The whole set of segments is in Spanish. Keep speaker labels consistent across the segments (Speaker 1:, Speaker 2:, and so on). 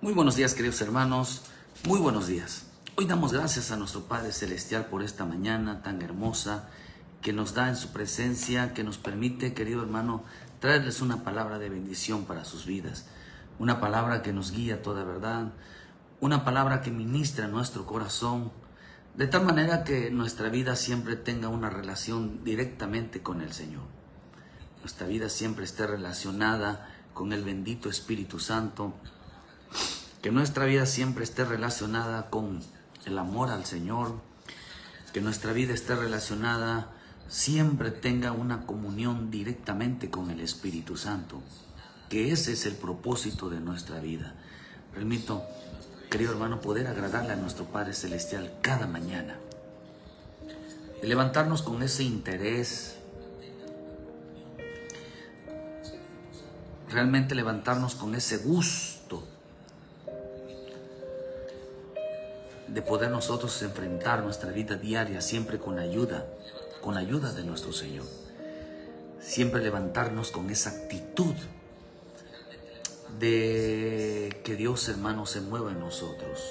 Speaker 1: Muy buenos días, queridos hermanos, muy buenos días. Hoy damos gracias a nuestro Padre Celestial por esta mañana tan hermosa que nos da en su presencia, que nos permite, querido hermano, traerles una palabra de bendición para sus vidas, una palabra que nos guía a toda verdad, una palabra que ministra nuestro corazón, de tal manera que nuestra vida siempre tenga una relación directamente con el Señor. Nuestra vida siempre esté relacionada con el bendito Espíritu Santo, que nuestra vida siempre esté relacionada con el amor al Señor, que nuestra vida esté relacionada, siempre tenga una comunión directamente con el Espíritu Santo, que ese es el propósito de nuestra vida. Permito, querido hermano, poder agradarle a nuestro Padre Celestial cada mañana, de levantarnos con ese interés, realmente levantarnos con ese gusto de poder nosotros enfrentar nuestra vida diaria siempre con ayuda de nuestro Señor. Siempre levantarnos con esa actitud de que Dios, hermano, se mueva en nosotros.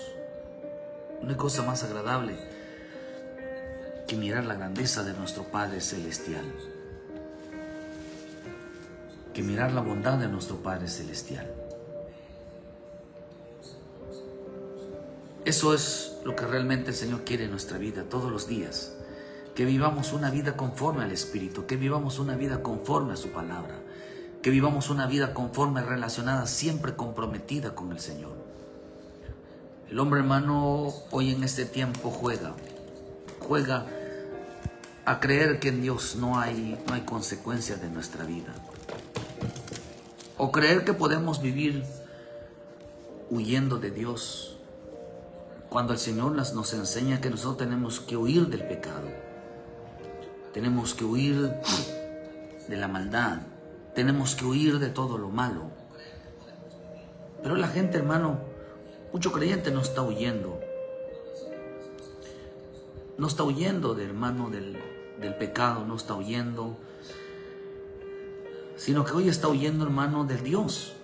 Speaker 1: No hay cosa más agradable que mirar la grandeza de nuestro Padre Celestial, que mirar la bondad de nuestro Padre Celestial. Eso es lo que realmente el Señor quiere en nuestra vida todos los días, que vivamos una vida conforme al Espíritu, que vivamos una vida conforme a su palabra, que vivamos una vida conforme, relacionada, siempre comprometida con el Señor. El hombre, hermano, hoy en este tiempo juega a creer que en Dios no hay consecuencias de nuestra vida, o creer que podemos vivir huyendo de Dios, cuando el Señor nos enseña que nosotros tenemos que huir del pecado, tenemos que huir de la maldad, tenemos que huir de todo lo malo. Pero la gente, hermano, mucho creyente no está huyendo. No está huyendo, hermano, del pecado, no está huyendo, sino que hoy está huyendo, hermano, del Dios.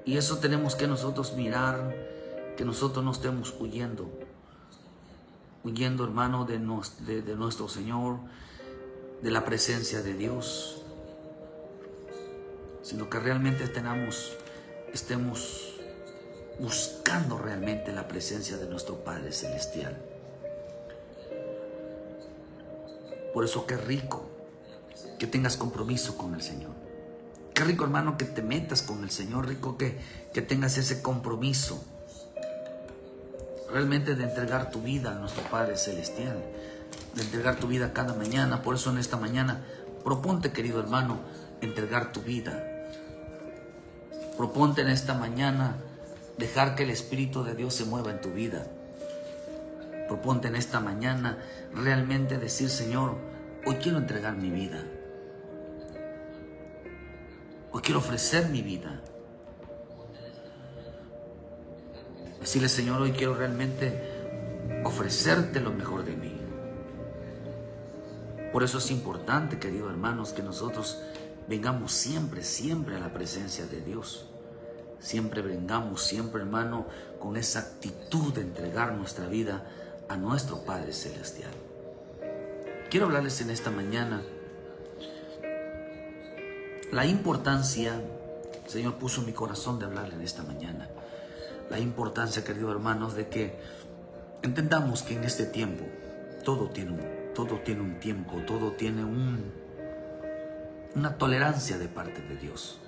Speaker 1: Y eso tenemos que nosotros mirar, que nosotros no estemos huyendo, hermano, de nuestro Señor, de la presencia de Dios, sino que realmente estemos buscando realmente la presencia de nuestro Padre Celestial. Por eso qué rico que tengas compromiso con el Señor. Qué rico, hermano, que te metas con el Señor, rico que tengas ese compromiso realmente de entregar tu vida a nuestro Padre Celestial, de entregar tu vida cada mañana. Por eso en esta mañana proponte, querido hermano, entregar tu vida. Proponte en esta mañana dejar que el Espíritu de Dios se mueva en tu vida. Proponte en esta mañana realmente decir: Señor, hoy quiero entregar mi vida. Hoy quiero ofrecer mi vida. Decirle: Señor, hoy quiero realmente ofrecerte lo mejor de mí. Por eso es importante, queridos hermanos, que nosotros vengamos siempre a la presencia de Dios. Siempre vengamos, siempre, hermano, con esa actitud de entregar nuestra vida a nuestro Padre Celestial. Quiero hablarles en esta mañana la importancia, el Señor puso en mi corazón de hablarle en esta mañana, la importancia, queridos hermanos, de que entendamos que en este tiempo todo tiene un tiempo, todo tiene una tolerancia de parte de Dios.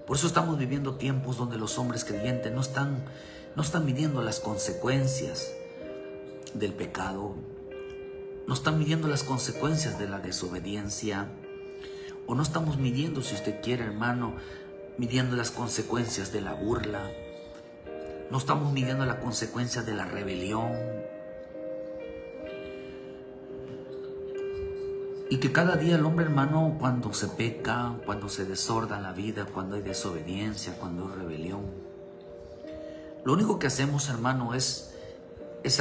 Speaker 1: Por eso estamos viviendo tiempos donde los hombres creyentes no están midiendo las consecuencias del pecado, no están midiendo las consecuencias de la desobediencia, o no estamos midiendo, si usted quiere, hermano, midiendo las consecuencias de la burla. No estamos midiendo las consecuencias de la rebelión. Y que cada día el hombre, hermano, cuando se peca, cuando se desorda la vida, cuando hay desobediencia, cuando hay rebelión, lo único que hacemos, hermano, es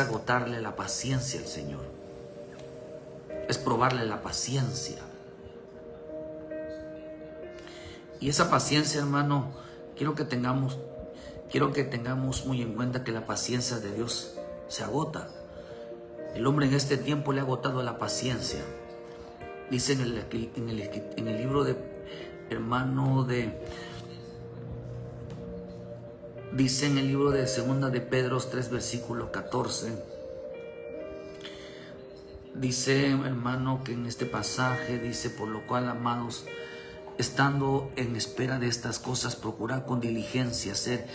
Speaker 1: agotarle la paciencia al Señor. Es probarle la paciencia. Y esa paciencia, hermano, quiero que tengamos muy en cuenta que la paciencia de Dios se agota. El hombre en este tiempo le ha agotado la paciencia. Dice en el libro de dice en el libro de Segunda de Pedro 3, versículo 14. Dice, hermano, que en este pasaje dice: por lo cual, amados, estando en espera de estas cosas, procurad con diligencia ser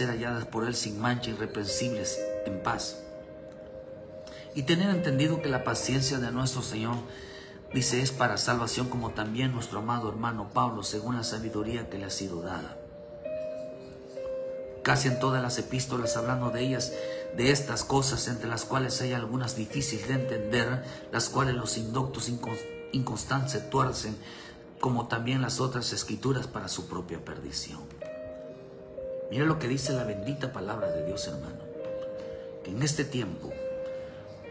Speaker 1: halladas por Él sin mancha, irreprensibles, en paz. Y tener entendido que la paciencia de nuestro Señor, dice, es para salvación, como también nuestro amado hermano Pablo, según la sabiduría que le ha sido dada. Casi en todas las epístolas, hablando de ellas, de estas cosas, entre las cuales hay algunas difíciles de entender, las cuales los indoctos inconstantes se tuercen, como también las otras escrituras para su propia perdición. Mira lo que dice la bendita palabra de Dios, hermano, que en este tiempo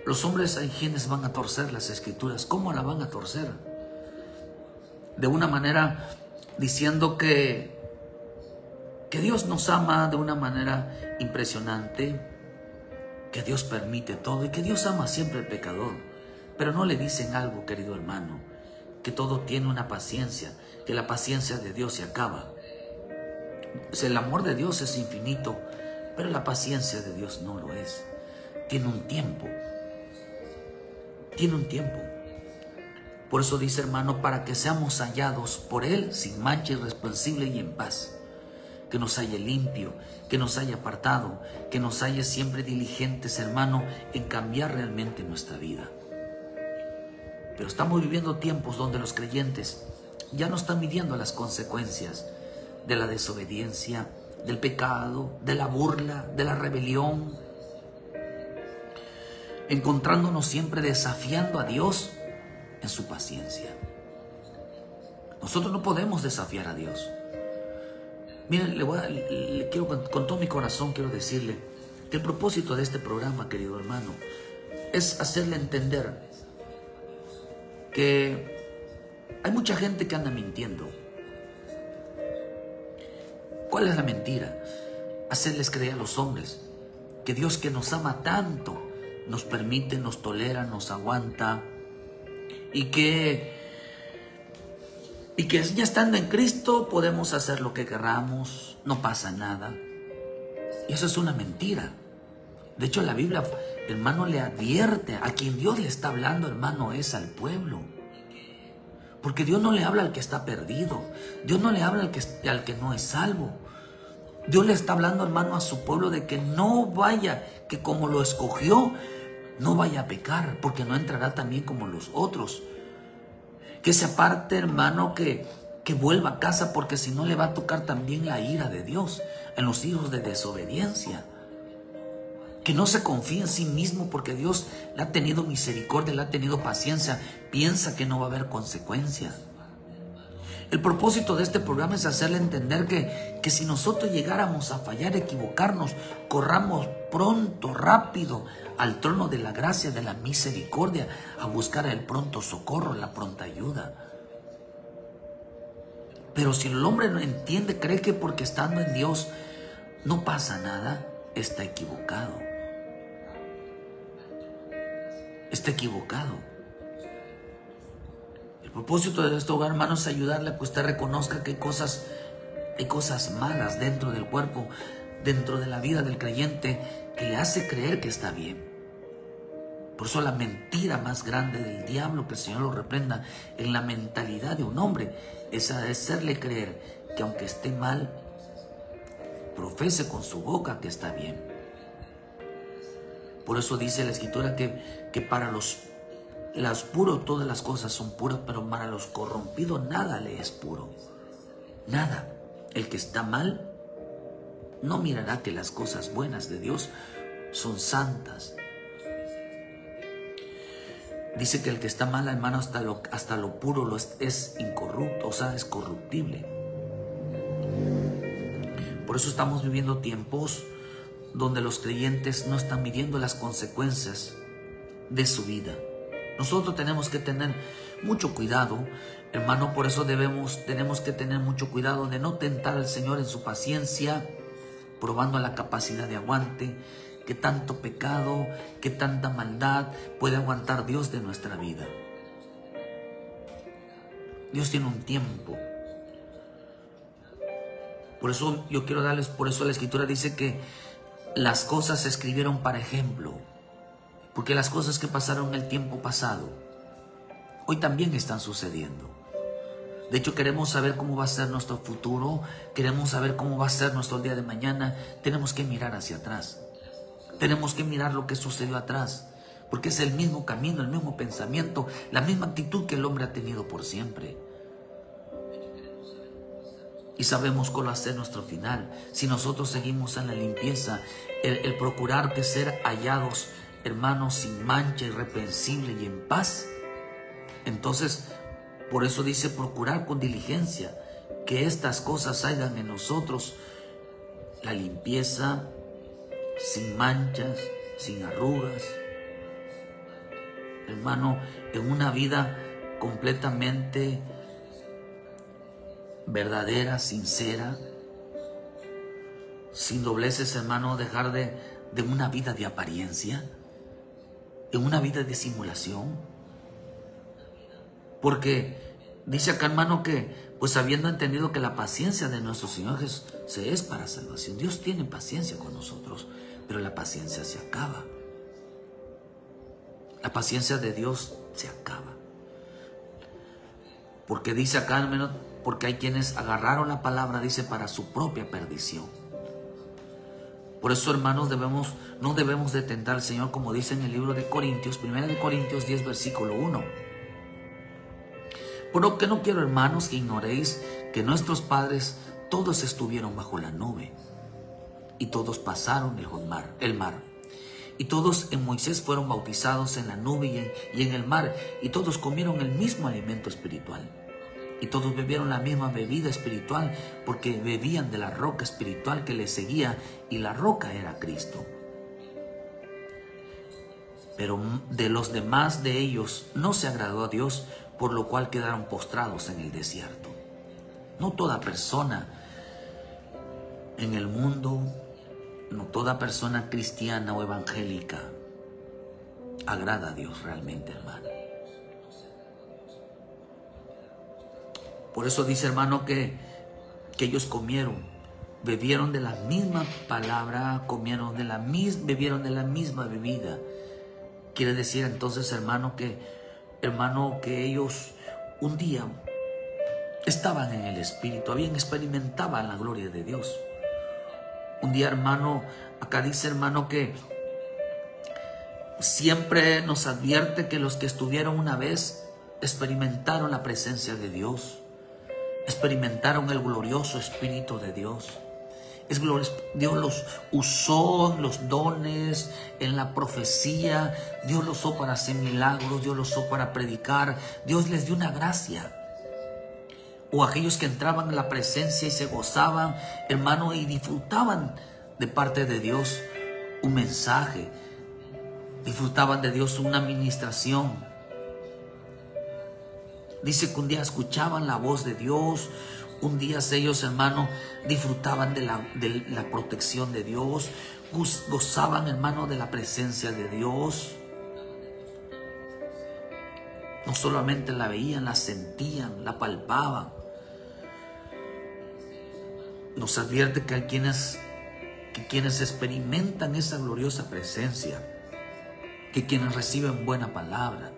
Speaker 1: los hombres, hay quienes van a torcer las escrituras. ¿Cómo la van a torcer? De una manera diciendo que Dios nos ama de una manera impresionante, que Dios permite todo y que Dios ama siempre al pecador. Pero no le dicen algo, querido hermano, que todo tiene una paciencia, que la paciencia de Dios se acaba. El amor de Dios es infinito, pero la paciencia de Dios no lo es. Tiene un tiempo. Tiene un tiempo. Por eso dice, hermano, para que seamos hallados por Él sin mancha, irreprensible y en paz. Que nos haya limpio, que nos haya apartado, que nos haya siempre diligentes, hermano, en cambiar realmente nuestra vida. Pero estamos viviendo tiempos donde los creyentes ya no están midiendo las consecuencias de la desobediencia, del pecado, de la burla, de la rebelión, encontrándonos siempre desafiando a Dios en su paciencia. Nosotros no podemos desafiar a Dios. Miren, con todo mi corazón quiero decirle que el propósito de este programa, querido hermano, es hacerle entender que hay mucha gente que anda mintiendo. ¿Cuál es la mentira? Hacerles creer a los hombres que Dios, que nos ama tanto, nos permite, nos tolera, nos aguanta, y que ya estando en Cristo podemos hacer lo que queramos, no pasa nada. Y eso es una mentira. De hecho, la Biblia, hermano, le advierte a quien Dios le está hablando, hermano, es al pueblo. Porque Dios no le habla al que está perdido. Dios no le habla al que no es salvo. Dios le está hablando, hermano, a su pueblo de que no vaya, que como lo escogió, no vaya a pecar, porque no entrará también como los otros. Que se aparte, hermano, que vuelva a casa, porque si no le va a tocar también la ira de Dios en los hijos de desobediencia. Que no se confíe en sí mismo, porque Dios le ha tenido misericordia, le ha tenido paciencia, piensa que no va a haber consecuencia. El propósito de este programa es hacerle entender que si nosotros llegáramos a fallar, equivocarnos, corramos pronto, rápido al trono de la gracia, de la misericordia, a buscar el pronto socorro, la pronta ayuda. Pero si el hombre no entiende, cree que porque estando en Dios no pasa nada, está equivocado. Está equivocado. El propósito de este hogar, hermano, es ayudarle a que usted reconozca que hay cosas malas dentro del cuerpo, dentro de la vida del creyente, que le hace creer que está bien. Por eso la mentira más grande del diablo, que el Señor lo reprenda, en la mentalidad de un hombre, es hacerle creer que aunque esté mal, profese con su boca que está bien. Por eso dice la Escritura que para los puros todas las cosas son puras, pero para los corrompidos nada le es puro. Nada. El que está mal no mirará que las cosas buenas de Dios son santas. Dice que el que está mal, hermano, hasta lo puro es incorrupto, o sea, es corruptible. Por eso estamos viviendo tiempos donde los creyentes no están midiendo las consecuencias de su vida. Nosotros tenemos que tener mucho cuidado, hermano. Por eso tenemos que tener mucho cuidado de no tentar al Señor en su paciencia, probando la capacidad de aguante, que tanto pecado, que tanta maldad puede aguantar Dios de nuestra vida. Dios tiene un tiempo. Por eso yo quiero darles, por eso la Escritura dice que las cosas se escribieron para ejemplo, porque las cosas que pasaron en el tiempo pasado, hoy también están sucediendo. De hecho, queremos saber cómo va a ser nuestro futuro, queremos saber cómo va a ser nuestro día de mañana. Tenemos que mirar hacia atrás, tenemos que mirar lo que sucedió atrás, porque es el mismo camino, el mismo pensamiento, la misma actitud que el hombre ha tenido por siempre. Y sabemos cuál va a ser nuestro final. Si nosotros seguimos en la limpieza, el procurar de ser hallados, hermanos, sin mancha, irreprensible y en paz. Entonces, por eso dice procurar con diligencia que estas cosas hagan en nosotros la limpieza, sin manchas, sin arrugas. Hermano, en una vida completamente verdadera, sincera, sin dobleces, hermano, dejar de una vida de apariencia, en una vida de simulación. Porque dice acá, hermano, que pues habiendo entendido que la paciencia de nuestro Señor Jesús es para salvación. Dios tiene paciencia con nosotros, pero la paciencia se acaba. La paciencia de Dios se acaba. Porque dice acá, hermano, porque hay quienes agarraron la palabra, dice, para su propia perdición. Por eso, hermanos, no debemos de tentar al Señor, como dice en el libro de Corintios, 1 Corintios 10, versículo 1. Por lo que no quiero, hermanos, que ignoréis que nuestros padres todos estuvieron bajo la nube, y todos pasaron el mar. Y todos en Moisés fueron bautizados en la nube y en el mar, y todos comieron el mismo alimento espiritual. Y todos bebieron la misma bebida espiritual, porque bebían de la roca espiritual que les seguía, y la roca era Cristo. Pero de los demás de ellos no se agradó a Dios, por lo cual quedaron postrados en el desierto. No toda persona en el mundo, no toda persona cristiana o evangélica agrada a Dios realmente, hermano. Por eso dice, hermano, que ellos bebieron de la misma palabra, bebieron de la misma bebida. Quiere decir entonces, hermano, que ellos un día estaban en el Espíritu, experimentaban la gloria de Dios. Un día, hermano, acá dice, hermano, que siempre nos advierte que los que estuvieron una vez experimentaron la presencia de Dios. Experimentaron el glorioso Espíritu de Dios. Dios los usó en los dones, en la profecía. Dios los usó para hacer milagros, Dios los usó para predicar. Dios les dio una gracia. O aquellos que entraban en la presencia y se gozaban, hermano, y disfrutaban de parte de Dios un mensaje. Disfrutaban de Dios una administración. Dice que un día escuchaban la voz de Dios. Un día ellos, hermano, disfrutaban de la protección de Dios. Gozaban, hermano, de la presencia de Dios. No solamente la veían, la sentían, la palpaban. Nos advierte que hay quienes experimentan esa gloriosa presencia, que quienes reciben buena palabra,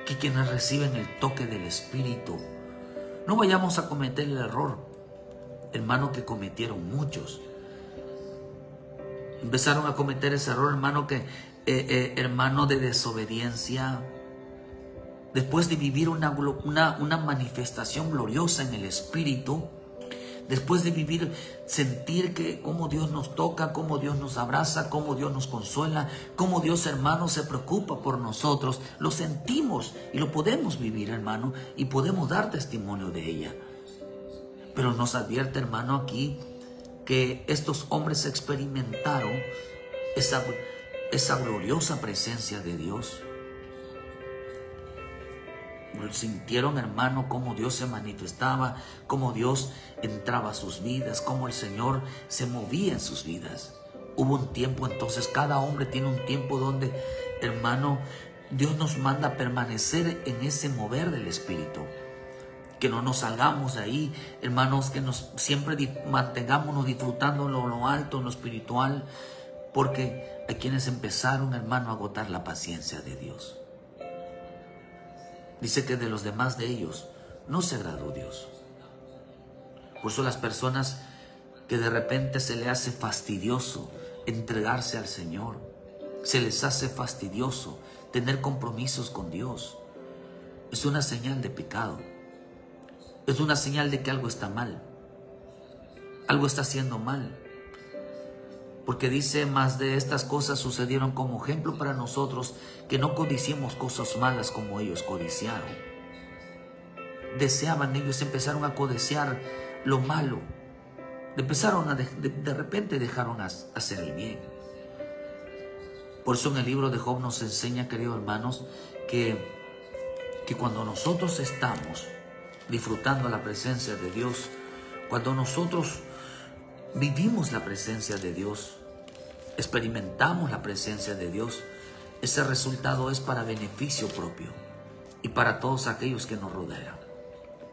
Speaker 1: que quienes reciben el toque del Espíritu. No vayamos a cometer el error, hermano, que cometieron muchos. Empezaron a cometer ese error, hermano, hermano, de desobediencia. Después de vivir una manifestación gloriosa en el Espíritu, después de sentir que cómo Dios nos toca, cómo Dios nos abraza, cómo Dios nos consuela, cómo Dios, hermano, se preocupa por nosotros, lo sentimos y lo podemos vivir, hermano, y podemos dar testimonio de ella. Pero nos advierte, hermano, aquí que estos hombres experimentaron esa gloriosa presencia de Dios. Sintieron, hermano, cómo Dios se manifestaba, cómo Dios entraba a sus vidas, cómo el Señor se movía en sus vidas. Hubo un tiempo, entonces cada hombre tiene un tiempo donde, hermano, Dios nos manda a permanecer en ese mover del Espíritu. Que no nos salgamos de ahí, hermanos, que nos siempre mantengámonos disfrutando lo alto, lo espiritual, porque hay quienes empezaron, hermano, a agotar la paciencia de Dios. Dice que de los demás de ellos no se agradó Dios. Por eso las personas que de repente se les hace fastidioso entregarse al Señor, se les hace fastidioso tener compromisos con Dios, es una señal de pecado. Es una señal de que algo está mal. Algo está haciendo mal. Porque dice, más de estas cosas sucedieron como ejemplo para nosotros, que no codiciemos cosas malas como ellos codiciaron. Deseaban, ellos empezaron a codiciar lo malo. De repente dejaron hacer el bien. Por eso en el libro de Job nos enseña, queridos hermanos, que cuando nosotros estamos disfrutando la presencia de Dios, cuando nosotros vivimos la presencia de Dios, experimentamos la presencia de Dios, ese resultado es para beneficio propio y para todos aquellos que nos rodean.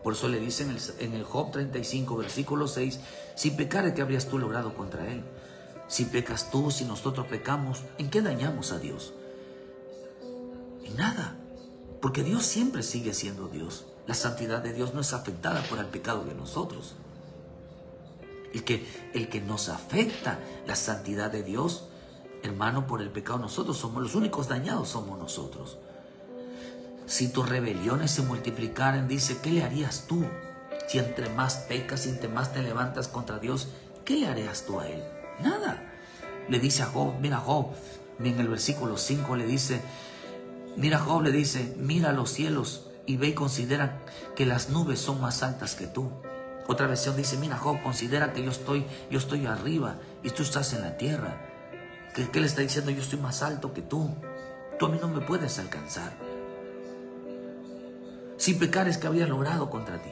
Speaker 1: Por eso le dicen en el Job 35, versículo 6, si pecares, ¿qué habrías tú logrado contra él? Si pecas tú, si nosotros pecamos, ¿en qué dañamos a Dios? En nada, porque Dios siempre sigue siendo Dios. La santidad de Dios no es afectada por el pecado de nosotros. El que nos afecta la santidad de Dios, hermano, por el pecado nosotros somos los únicos dañados, somos nosotros. Si tus rebeliones se multiplicaran, dice, ¿qué le harías tú? Si entre más pecas, si entre más te levantas contra Dios, ¿qué le harías tú a él? Nada. Le dice a Job, mira Job, en el versículo 5 le dice, mira Job, le dice, mira los cielos y ve y considera que las nubes son más altas que tú. Otra versión dice, mira Job, considera que yo estoy arriba y tú estás en la tierra. ¿Qué le está diciendo? Yo estoy más alto que tú. Tú a mí no me puedes alcanzar. Si pecares, ¿qué habrías logrado contra ti?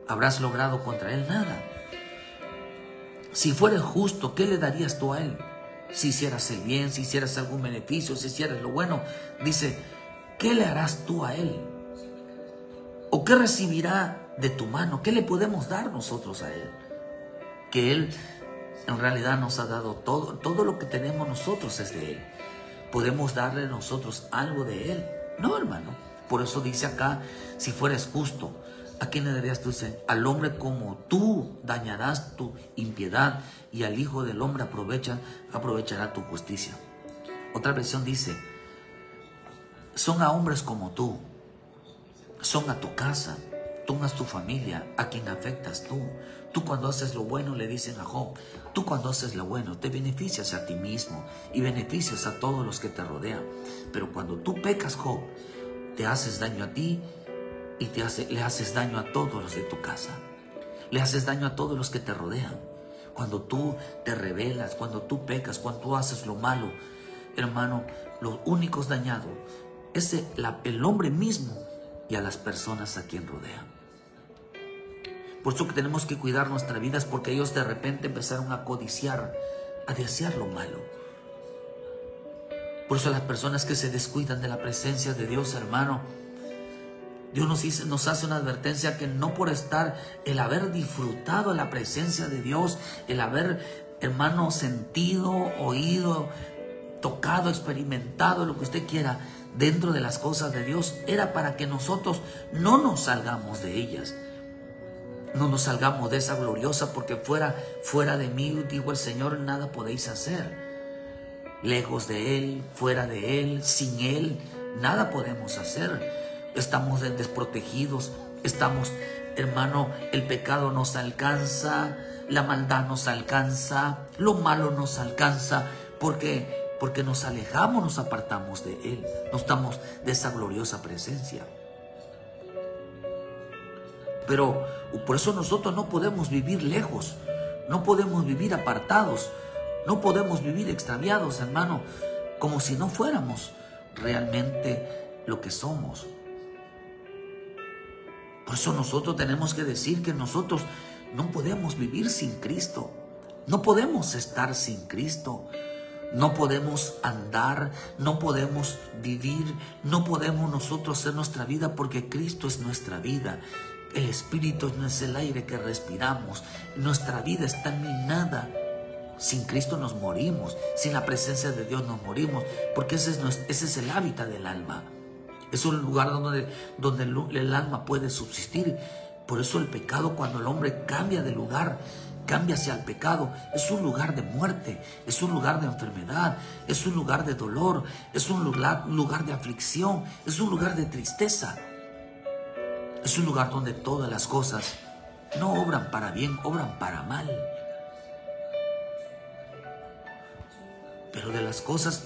Speaker 1: ¿Habrás logrado contra él? Nada. Si fueres justo, ¿qué le darías tú a él? Si hicieras el bien, si hicieras algún beneficio, si hicieras lo bueno, dice, ¿qué le harás tú a él? ¿O qué recibirá de tu mano? ¿Qué le podemos dar nosotros a él? Que él en realidad nos ha dado todo lo que tenemos nosotros es de él. ¿Podemos darle nosotros algo de él? No, hermano. Por eso dice acá, si fueres justo, ¿a quién le darías tú? Al hombre como tú dañarás tu impiedad y al Hijo del Hombre aprovechará tu justicia. Otra versión dice, son a hombres como tú, son a tu casa, son a tu familia, a quien afectas tú. Tú cuando haces lo bueno, le dicen a Job, tú cuando haces lo bueno te beneficias a ti mismo y beneficias a todos los que te rodean. Pero cuando tú pecas, Job, te haces daño a ti y le haces daño a todos los de tu casa. Le haces daño a todos los que te rodean. Cuando tú te rebelas, cuando tú pecas, cuando tú haces lo malo, hermano, los únicos dañados es el hombre mismo y a las personas a quien rodean. Por eso que tenemos que cuidar nuestras vidas, porque ellos de repente empezaron a codiciar, a desear lo malo. Por eso las personas que se descuidan de la presencia de Dios, hermano, Dios nos hace una advertencia que no por el haber disfrutado la presencia de Dios, el haber, hermano, sentido, oído, tocado, experimentado, lo que usted quiera, dentro de las cosas de Dios, era para que nosotros no nos salgamos de ellas. No nos salgamos de esa gloriosa, porque fuera de mí, dijo el Señor, nada podéis hacer. Lejos de Él, fuera de Él, sin Él, nada podemos hacer. Estamos desprotegidos, estamos, hermano, el pecado nos alcanza, la maldad nos alcanza, lo malo nos alcanza, porque nos alejamos, nos apartamos de Él, no estamos de esa gloriosa presencia. Pero por eso nosotros no podemos vivir lejos, no podemos vivir apartados, no podemos vivir extraviados, hermano, como si no fuéramos realmente lo que somos. Por eso nosotros tenemos que decir que nosotros no podemos vivir sin Cristo. No podemos estar sin Cristo. No podemos andar, no podemos vivir, no podemos nosotros hacer nuestra vida, porque Cristo es nuestra vida. El Espíritu no es el aire que respiramos. Nuestra vida está minada. Sin Cristo nos morimos. Sin la presencia de Dios nos morimos, porque ese es el hábitat del alma. Es un lugar donde el alma puede subsistir. Por eso el pecado, cuando el hombre cambia de lugar, cambia hacia el pecado, es un lugar de muerte, es un lugar de enfermedad, es un lugar de dolor, es un lugar de aflicción, es un lugar de tristeza. Es un lugar donde todas las cosas no obran para bien, obran para mal. Pero de las cosas,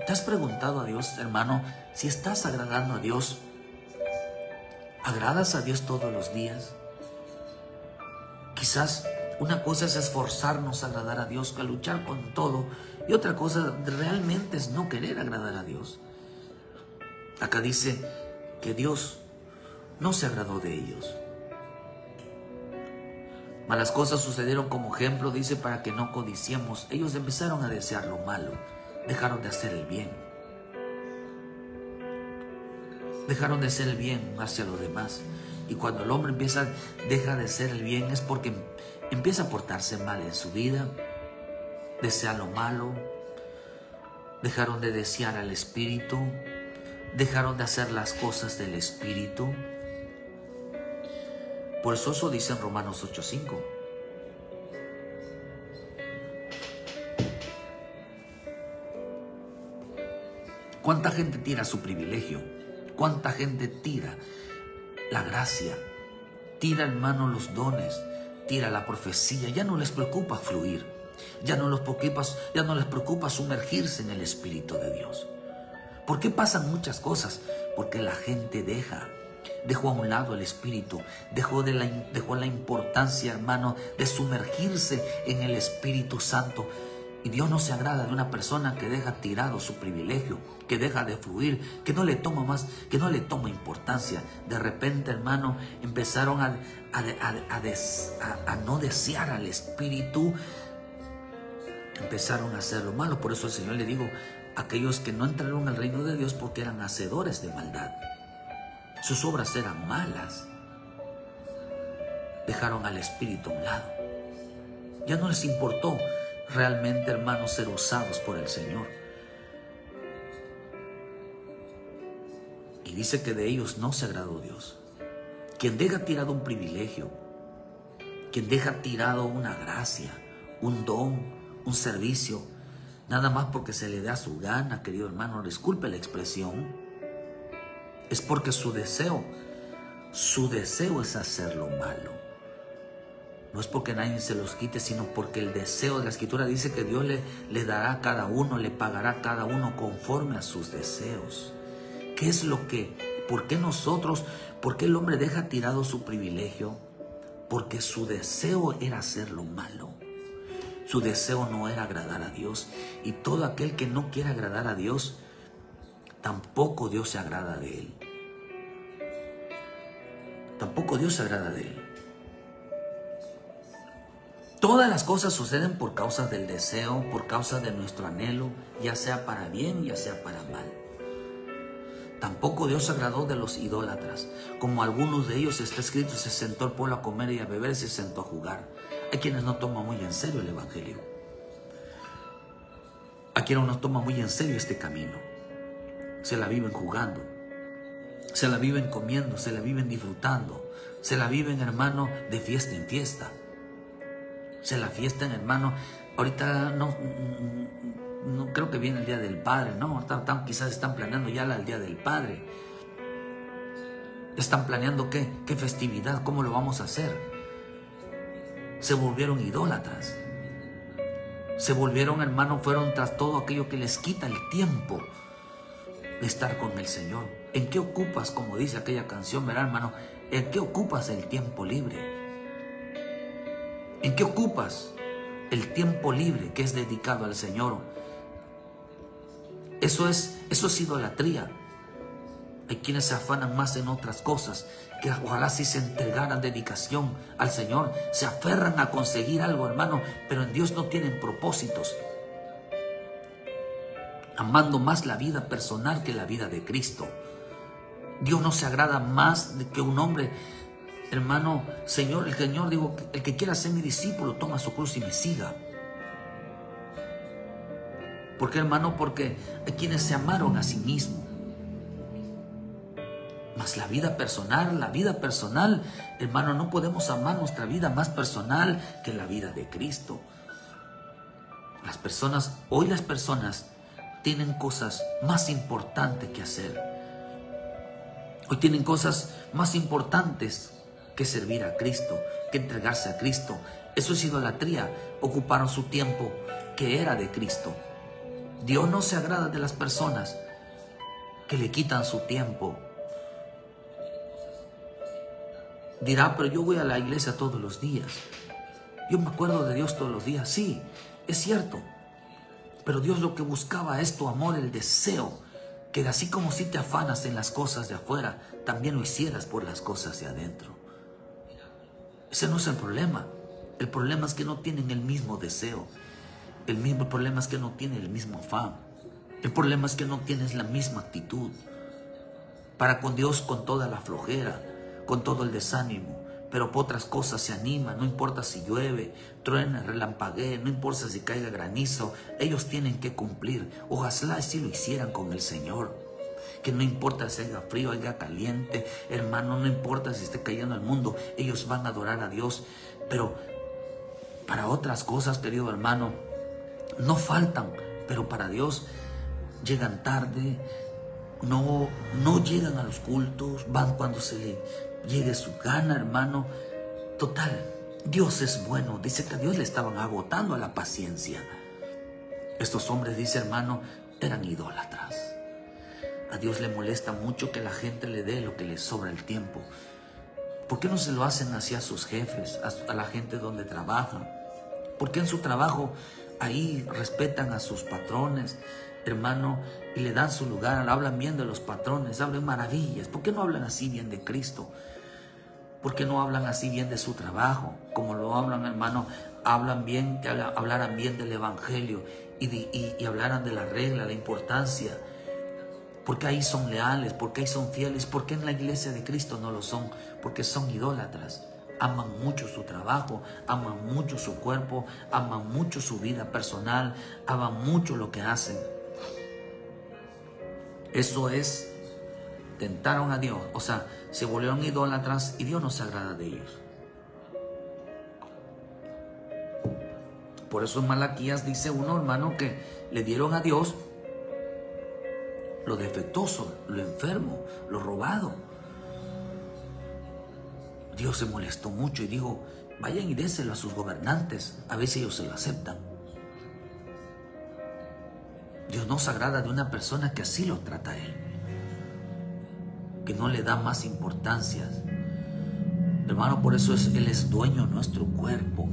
Speaker 1: ¿te has preguntado a Dios, hermano, si estás agradando a Dios? ¿Agradas a Dios todos los días? Quizás una cosa es esforzarnos a agradar a Dios, a luchar con todo, y otra cosa realmente es no querer agradar a Dios. Acá dice que Dios no se agradó de ellos. Malas cosas sucedieron como ejemplo, dice, para que no codiciemos. Ellos empezaron a desear lo malo, dejaron de hacer el bien. Dejaron de hacer el bien hacia los demás. Y cuando el hombre deja de hacer el bien, es porque empieza a portarse mal en su vida, desea lo malo, dejaron de desear al Espíritu, dejaron de hacer las cosas del Espíritu. Por eso dice en Romanos 8:5. ¿Cuánta gente tira su privilegio? ¿Cuánta gente tira la gracia? Tira, hermano, los dones, tira la profecía. Ya no les preocupa fluir, ya no les preocupa sumergirse en el Espíritu de Dios. ¿Por qué pasan muchas cosas? Porque la gente dejó a un lado el Espíritu, dejó la importancia, hermano, de sumergirse en el Espíritu Santo. Y Dios no se agrada de una persona que deja tirado su privilegio, que deja de fluir, que no le toma importancia. De repente, hermano, empezaron a no desear al Espíritu, empezaron a hacer lo malo. Por eso el Señor le dijo, aquellos que no entraron al reino de Dios porque eran hacedores de maldad, sus obras eran malas, dejaron al Espíritu a un lado. Ya no les importó realmente, hermanos, ser usados por el Señor. Y dice que de ellos no se agradó Dios. Quien deja tirado un privilegio, quien deja tirado una gracia, un don, un servicio, nada más porque se le da su gana, querido hermano, disculpe la expresión, es porque su deseo es hacer lo malo. No es porque nadie se los quite, sino porque el deseo de la Escritura dice que Dios le dará a cada uno, le pagará a cada uno conforme a sus deseos. ¿Qué es lo que? ¿Por qué el hombre deja tirado su privilegio? Porque su deseo era hacer lo malo. Su deseo no era agradar a Dios. Y todo aquel que no quiere agradar a Dios, tampoco Dios se agrada de él. Tampoco Dios se agrada de él. Todas las cosas suceden por causa del deseo, por causa de nuestro anhelo, ya sea para bien, ya sea para mal. Tampoco Dios se agradó de los idólatras. Como algunos de ellos, está escrito, se sentó el pueblo a comer y a beber y se sentó a jugar. Hay quienes no toman muy en serio el Evangelio. Hay quienes no toman muy en serio este camino. Se la viven jugando, se la viven comiendo, se la viven disfrutando, se la viven, hermano, de fiesta en fiesta. Se la fiestan, hermano. Ahorita no creo que viene el Día del Padre, ¿no? Quizás están planeando ya el Día del Padre. Están planeando qué festividad, cómo lo vamos a hacer. Se volvieron idólatras. Se volvieron, hermano, fueron tras todo aquello que les quita el tiempo de estar con el Señor. ¿En qué ocupas, como dice aquella canción, verdad, hermano? ¿En qué ocupas el tiempo libre? ¿En qué ocupas el tiempo libre que es dedicado al Señor? Eso es idolatría. Hay quienes se afanan más en otras cosas, que ojalá si se entregaran dedicación al Señor, se aferran a conseguir algo, hermano, pero en Dios no tienen propósitos, amando más la vida personal que la vida de Cristo. Dios no se agrada más de que un hombre, hermano, el Señor dijo, el que quiera ser mi discípulo, toma su cruz y me siga. ¿Por qué, hermano? Porque hay quienes se amaron a sí mismos. Mas la vida personal, hermano, no podemos amar nuestra vida más personal que la vida de Cristo. Hoy las personas tienen cosas más importantes que hacer. Hoy tienen cosas más importantes que servir a Cristo, que entregarse a Cristo. Eso es idolatría. Ocuparon su tiempo que era de Cristo. Dios no se agrada de las personas que le quitan su tiempo. Dirá, pero yo voy a la iglesia todos los días. Yo me acuerdo de Dios todos los días. Sí, es cierto. Pero Dios lo que buscaba es tu amor, el deseo, que así como si te afanas en las cosas de afuera, también lo hicieras por las cosas de adentro. Ese no es el problema. El problema es que no tienen el mismo deseo. El mismo problema es que no tienen el mismo afán. El problema es que no tienes la misma actitud. Para con Dios, con toda la flojera, con todo el desánimo, pero por otras cosas se animan. No importa si llueve, truena, relampaguee, no importa si caiga granizo, ellos tienen que cumplir. Ojalá si lo hicieran con el Señor. Que no importa si haya frío, haya caliente, hermano, no importa si esté cayendo el mundo, ellos van a adorar a Dios. Pero para otras cosas, querido hermano, no faltan, pero para Dios llegan tarde, no llegan a los cultos, van cuando se le llegue su gana, hermano. Total, Dios es bueno. Dice que a Dios le estaban agotando a la paciencia. Estos hombres, dice hermano, eran idólatras. A Dios le molesta mucho que la gente le dé lo que le sobra el tiempo. ¿Por qué no se lo hacen así a sus jefes, a la gente donde trabajan? ¿Por qué en su trabajo ahí respetan a sus patrones, hermano, y le dan su lugar? Hablan bien de los patrones, hablan maravillas. ¿Por qué no hablan así bien de Cristo? ¿Por qué no hablan así bien de su trabajo? Como lo hablan, hermano, hablaran bien del Evangelio y hablaran de la regla, la importancia. Porque ahí son leales, porque ahí son fieles, porque en la iglesia de Cristo no lo son, porque son idólatras. Aman mucho su trabajo, aman mucho su cuerpo, aman mucho su vida personal, aman mucho lo que hacen. Eso es, tentaron a Dios, o sea, se volvieron idólatras y Dios no se agrada de ellos. Por eso en Malaquías dice uno, hermano, que le dieron a Dios lo defectuoso, lo enfermo, lo robado. Dios se molestó mucho y dijo, vayan y déselo a sus gobernantes, a ver si ellos se lo aceptan. Dios no se agrada de una persona que así lo trata a Él, que no le da más importancia. Hermano, por eso Él es dueño de nuestro cuerpo.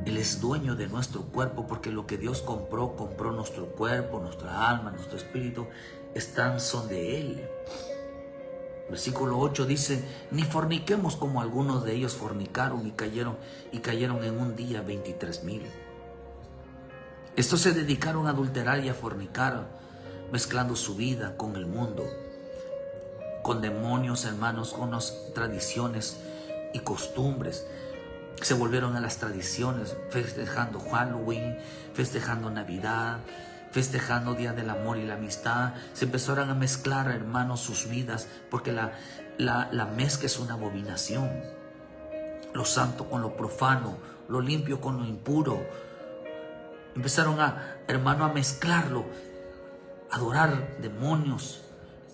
Speaker 1: Él es dueño de nuestro cuerpo, porque lo que Dios compró nuestro cuerpo, nuestra alma, nuestro espíritu, son de Él. Versículo 8 dice, ni forniquemos como algunos de ellos fornicaron y cayeron en un día 23,000. Estos se dedicaron a adulterar y a fornicar, mezclando su vida con el mundo, con demonios, hermanos, con las tradiciones y costumbres. Se volvieron a las tradiciones, festejando Halloween, festejando Navidad, festejando Día del Amor y la Amistad. Se empezaron a mezclar, hermanos, sus vidas, porque la mezcla es una abominación. Lo santo con lo profano, lo limpio con lo impuro. Empezaron hermano, a mezclarlo, a adorar demonios,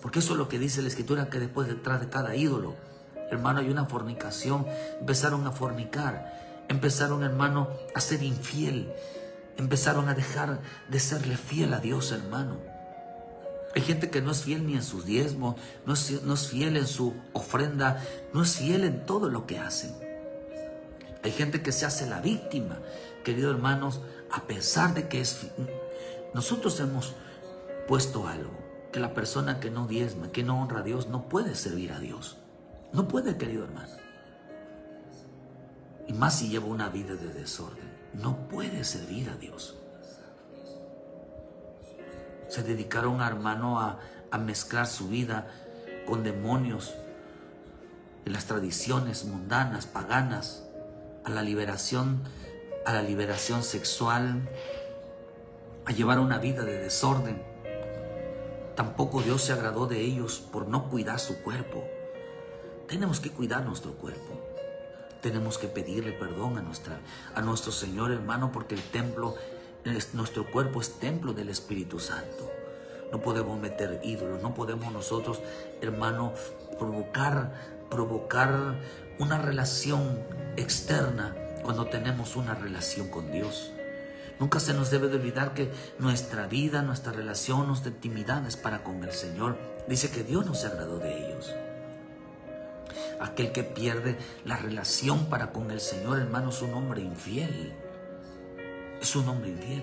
Speaker 1: porque eso es lo que dice la Escritura, que después detrás de cada ídolo, hermano, hay una fornicación. Empezaron a fornicar, empezaron, hermano, a ser infiel, empezaron a dejar de serle fiel a Dios, hermano. Hay gente que no es fiel ni en sus diezmos, no es fiel en su ofrenda, no es fiel en todo lo que hacen. Hay gente que se hace la víctima, queridos hermanos, a pesar de que nosotros hemos puesto algo. que la persona que no diezma, que no honra a Dios, no puede servir a Dios. No puede, querido hermano. Y más si lleva una vida de desorden. No puede servir a Dios. Se dedicaron, hermano, a mezclar su vida con demonios, en las tradiciones mundanas, paganas, a la liberación sexual, a llevar una vida de desorden. Tampoco Dios se agradó de ellos por no cuidar su cuerpo. Tenemos que cuidar nuestro cuerpo. Tenemos que pedirle perdón a nuestro Señor, hermano, porque nuestro cuerpo es templo del Espíritu Santo. No podemos meter ídolos, no podemos nosotros, hermano, provocar una relación externa cuando tenemos una relación con Dios. Nunca se nos debe de olvidar que nuestra vida, nuestra relación, nuestra intimidad es para con el Señor. Dice que Dios no se agradó de ellos. Aquel que pierde la relación para con el Señor, hermano, es un hombre infiel. Es un hombre infiel.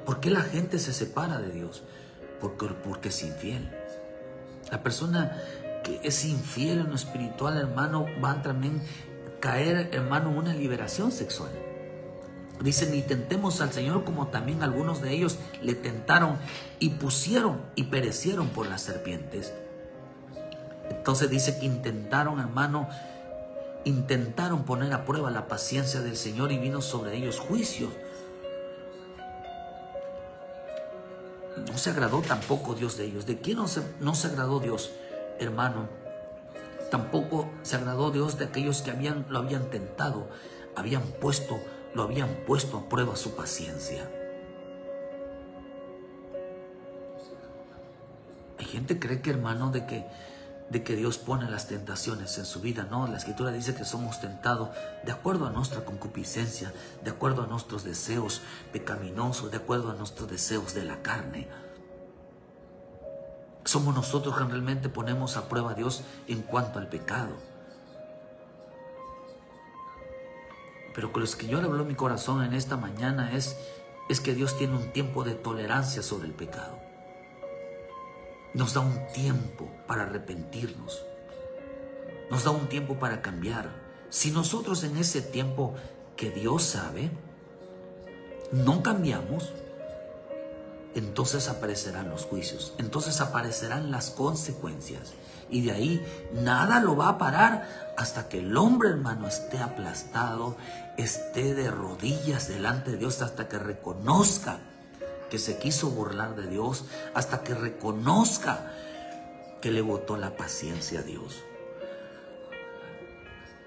Speaker 1: ¿Por qué la gente se separa de Dios? Porque es infiel. La persona que es infiel en lo espiritual, hermano, va a también caer, hermano, en una liberación sexual. Dice, ni tentemos al Señor como también algunos de ellos le tentaron y perecieron por las serpientes. Entonces dice que intentaron, hermano, poner a prueba la paciencia del Señor y vino sobre ellos juicios. No se agradó tampoco Dios de ellos. ¿De quién no se agradó Dios, hermano? Tampoco se agradó Dios de aquellos que lo habían tentado, lo habían puesto a prueba su paciencia. Hay gente que cree que, hermano, de que Dios pone las tentaciones en su vida. No, la Escritura dice que somos tentados de acuerdo a nuestra concupiscencia, de acuerdo a nuestros deseos pecaminosos, de acuerdo a nuestros deseos de la carne. Somos nosotros que realmente ponemos a prueba a Dios en cuanto al pecado. Pero con lo que yo le hablo en mi corazón en esta mañana es que Dios tiene un tiempo de tolerancia sobre el pecado. Nos da un tiempo para arrepentirnos. Nos da un tiempo para cambiar. Si nosotros en ese tiempo que Dios sabe, no cambiamos, entonces aparecerán los juicios. Entonces aparecerán las consecuencias. Y de ahí nada lo va a parar hasta que el hombre, hermano, esté aplastado, esté de rodillas delante de Dios, hasta que reconozca que se quiso burlar de Dios, hasta que reconozca que le botó la paciencia a Dios.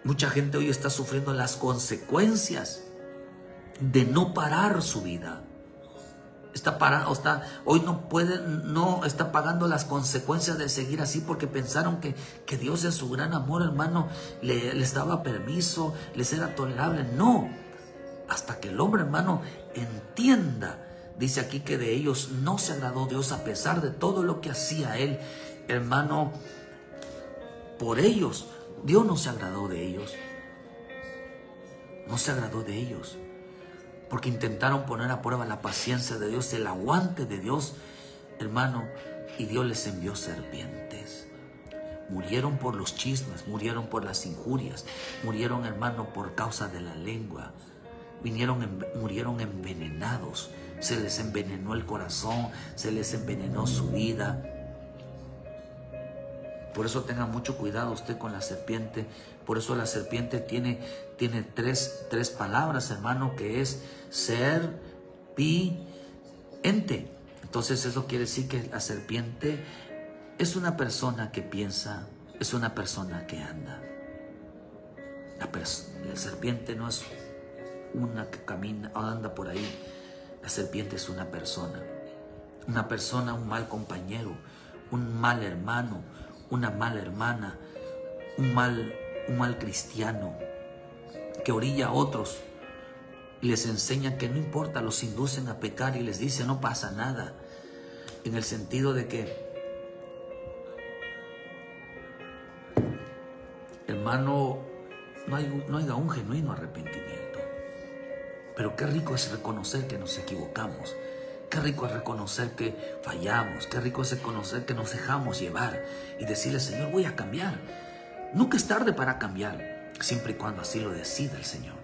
Speaker 1: Mucha gente hoy está sufriendo las consecuencias de no parar su vida. Hoy no está pagando las consecuencias de seguir así porque pensaron que Dios en su gran amor, hermano, les daba permiso, les era tolerable. No, hasta que el hombre, hermano, entienda. Dice aquí que de ellos no se agradó Dios a pesar de todo lo que hacía él, hermano. Por ellos, Dios no se agradó de ellos. No se agradó de ellos. Porque intentaron poner a prueba la paciencia de Dios, el aguante de Dios, hermano. Y Dios les envió serpientes. Murieron por los chismes, murieron por las injurias, murieron, hermano, por causa de la lengua. Murieron envenenados. Se les envenenó el corazón, se les envenenó su vida. Por eso tenga mucho cuidado usted con la serpiente. Por eso la serpiente tiene tres palabras, hermano, que es serpiente. Entonces eso quiere decir que la serpiente es una persona que piensa, es una persona que anda. La serpiente no es una que camina o anda por ahí. La serpiente es una persona, un mal compañero, un mal hermano, una mala hermana, un mal cristiano que orilla a otros y les enseña que no importa, los inducen a pecar y les dice no pasa nada, en el sentido de que, hermano, no haya un genuino arrepentimiento. Pero qué rico es reconocer que nos equivocamos, Qué rico es reconocer que fallamos. Qué rico es reconocer que nos dejamos llevar y decirle, Señor, voy a cambiar. Nunca es tarde para cambiar, siempre y cuando así lo decida el Señor.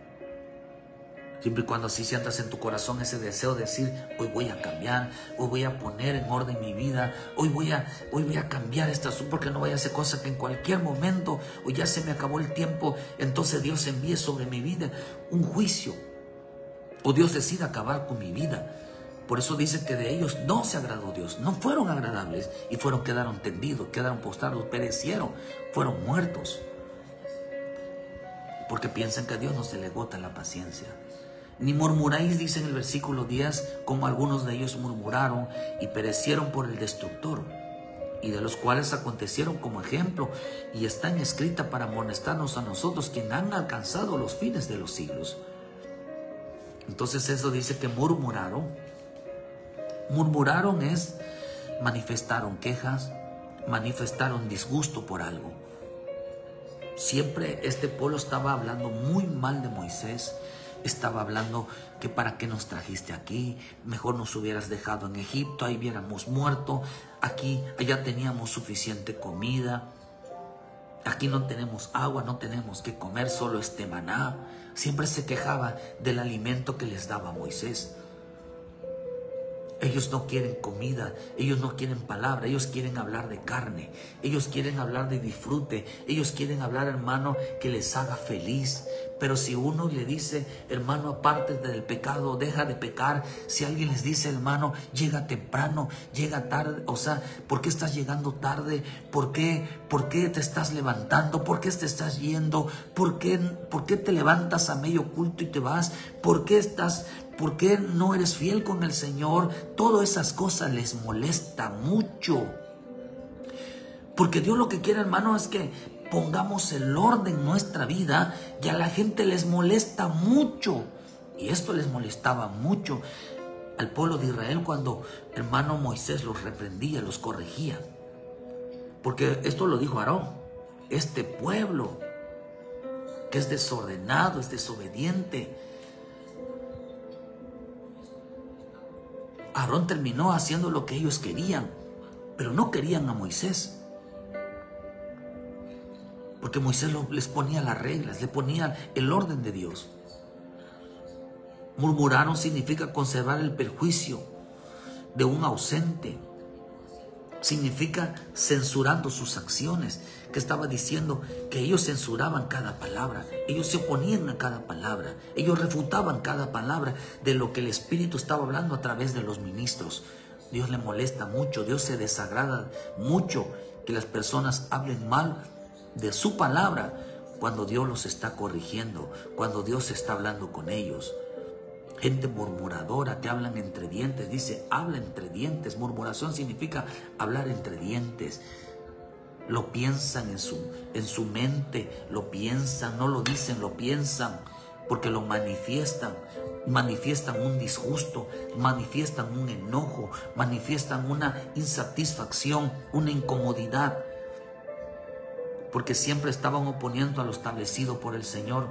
Speaker 1: Siempre y cuando así sientas en tu corazón ese deseo de decir, hoy voy a cambiar, hoy voy a poner en orden mi vida, hoy voy a cambiar esta asunto, porque no vaya a ser cosa que en cualquier momento, o ya se me acabó el tiempo, entonces Dios envíe sobre mi vida un juicio, o Dios decida acabar con mi vida. Por eso dice que de ellos no se agradó Dios, no fueron agradables y quedaron tendidos, quedaron postrados, perecieron, fueron muertos. Porque piensan que a Dios no se le agota la paciencia. Ni murmuráis, dice en el versículo 10, como algunos de ellos murmuraron y perecieron por el destructor, y de los cuales acontecieron como ejemplo, y están escritas para amonestarnos a nosotros, quienes han alcanzado los fines de los siglos. Entonces eso dice que murmuraron. Murmuraron es, manifestaron quejas, manifestaron disgusto por algo. Siempre este pueblo estaba hablando muy mal de Moisés. Estaba hablando que para qué nos trajiste aquí, mejor nos hubieras dejado en Egipto, ahí hubiéramos muerto, allá teníamos suficiente comida, aquí no tenemos agua, no tenemos que comer, solo este maná. Siempre se quejaba del alimento que les daba Moisés. Ellos no quieren comida, ellos no quieren palabra, ellos quieren hablar de carne, ellos quieren hablar de disfrute, ellos quieren hablar, hermano, que les haga feliz. Pero si uno le dice, hermano, apártate del pecado, deja de pecar. Si alguien les dice, hermano, llega temprano, llega tarde, o sea, ¿por qué estás llegando tarde? ¿Por qué te estás levantando? ¿Por qué te estás yendo? ¿Por qué te levantas a medio culto y te vas? ¿Por qué no eres fiel con el Señor? Todas esas cosas les molesta mucho. Porque Dios lo que quiere, hermano, es que pongamos el orden en nuestra vida, y a la gente les molesta mucho. Y esto les molestaba mucho al pueblo de Israel cuando, hermano, Moisés los reprendía, los corregía. Porque esto lo dijo Aarón, este pueblo que es desordenado, es desobediente. Aarón terminó haciendo lo que ellos querían, pero no querían a Moisés. Porque Moisés les ponía las reglas, le ponía el orden de Dios. Murmuraron significa conservar el perjuicio de un ausente. Significa censurando sus acciones. Que estaba diciendo que ellos censuraban cada palabra. Ellos se oponían a cada palabra. Ellos refutaban cada palabra de lo que el Espíritu estaba hablando a través de los ministros. Dios le molesta mucho, Dios se desagrada mucho que las personas hablen mal de su palabra cuando Dios los está corrigiendo, cuando Dios está hablando con ellos. Gente murmuradora que hablan entre dientes, dice, habla entre dientes. Murmuración significa hablar entre dientes. Lo piensan en su mente, lo piensan, no lo dicen, lo piensan, porque lo manifiestan. Manifiestan un disgusto, manifiestan un enojo, manifiestan una insatisfacción, una incomodidad, porque siempre estaban oponiendo a lo establecido por el Señor.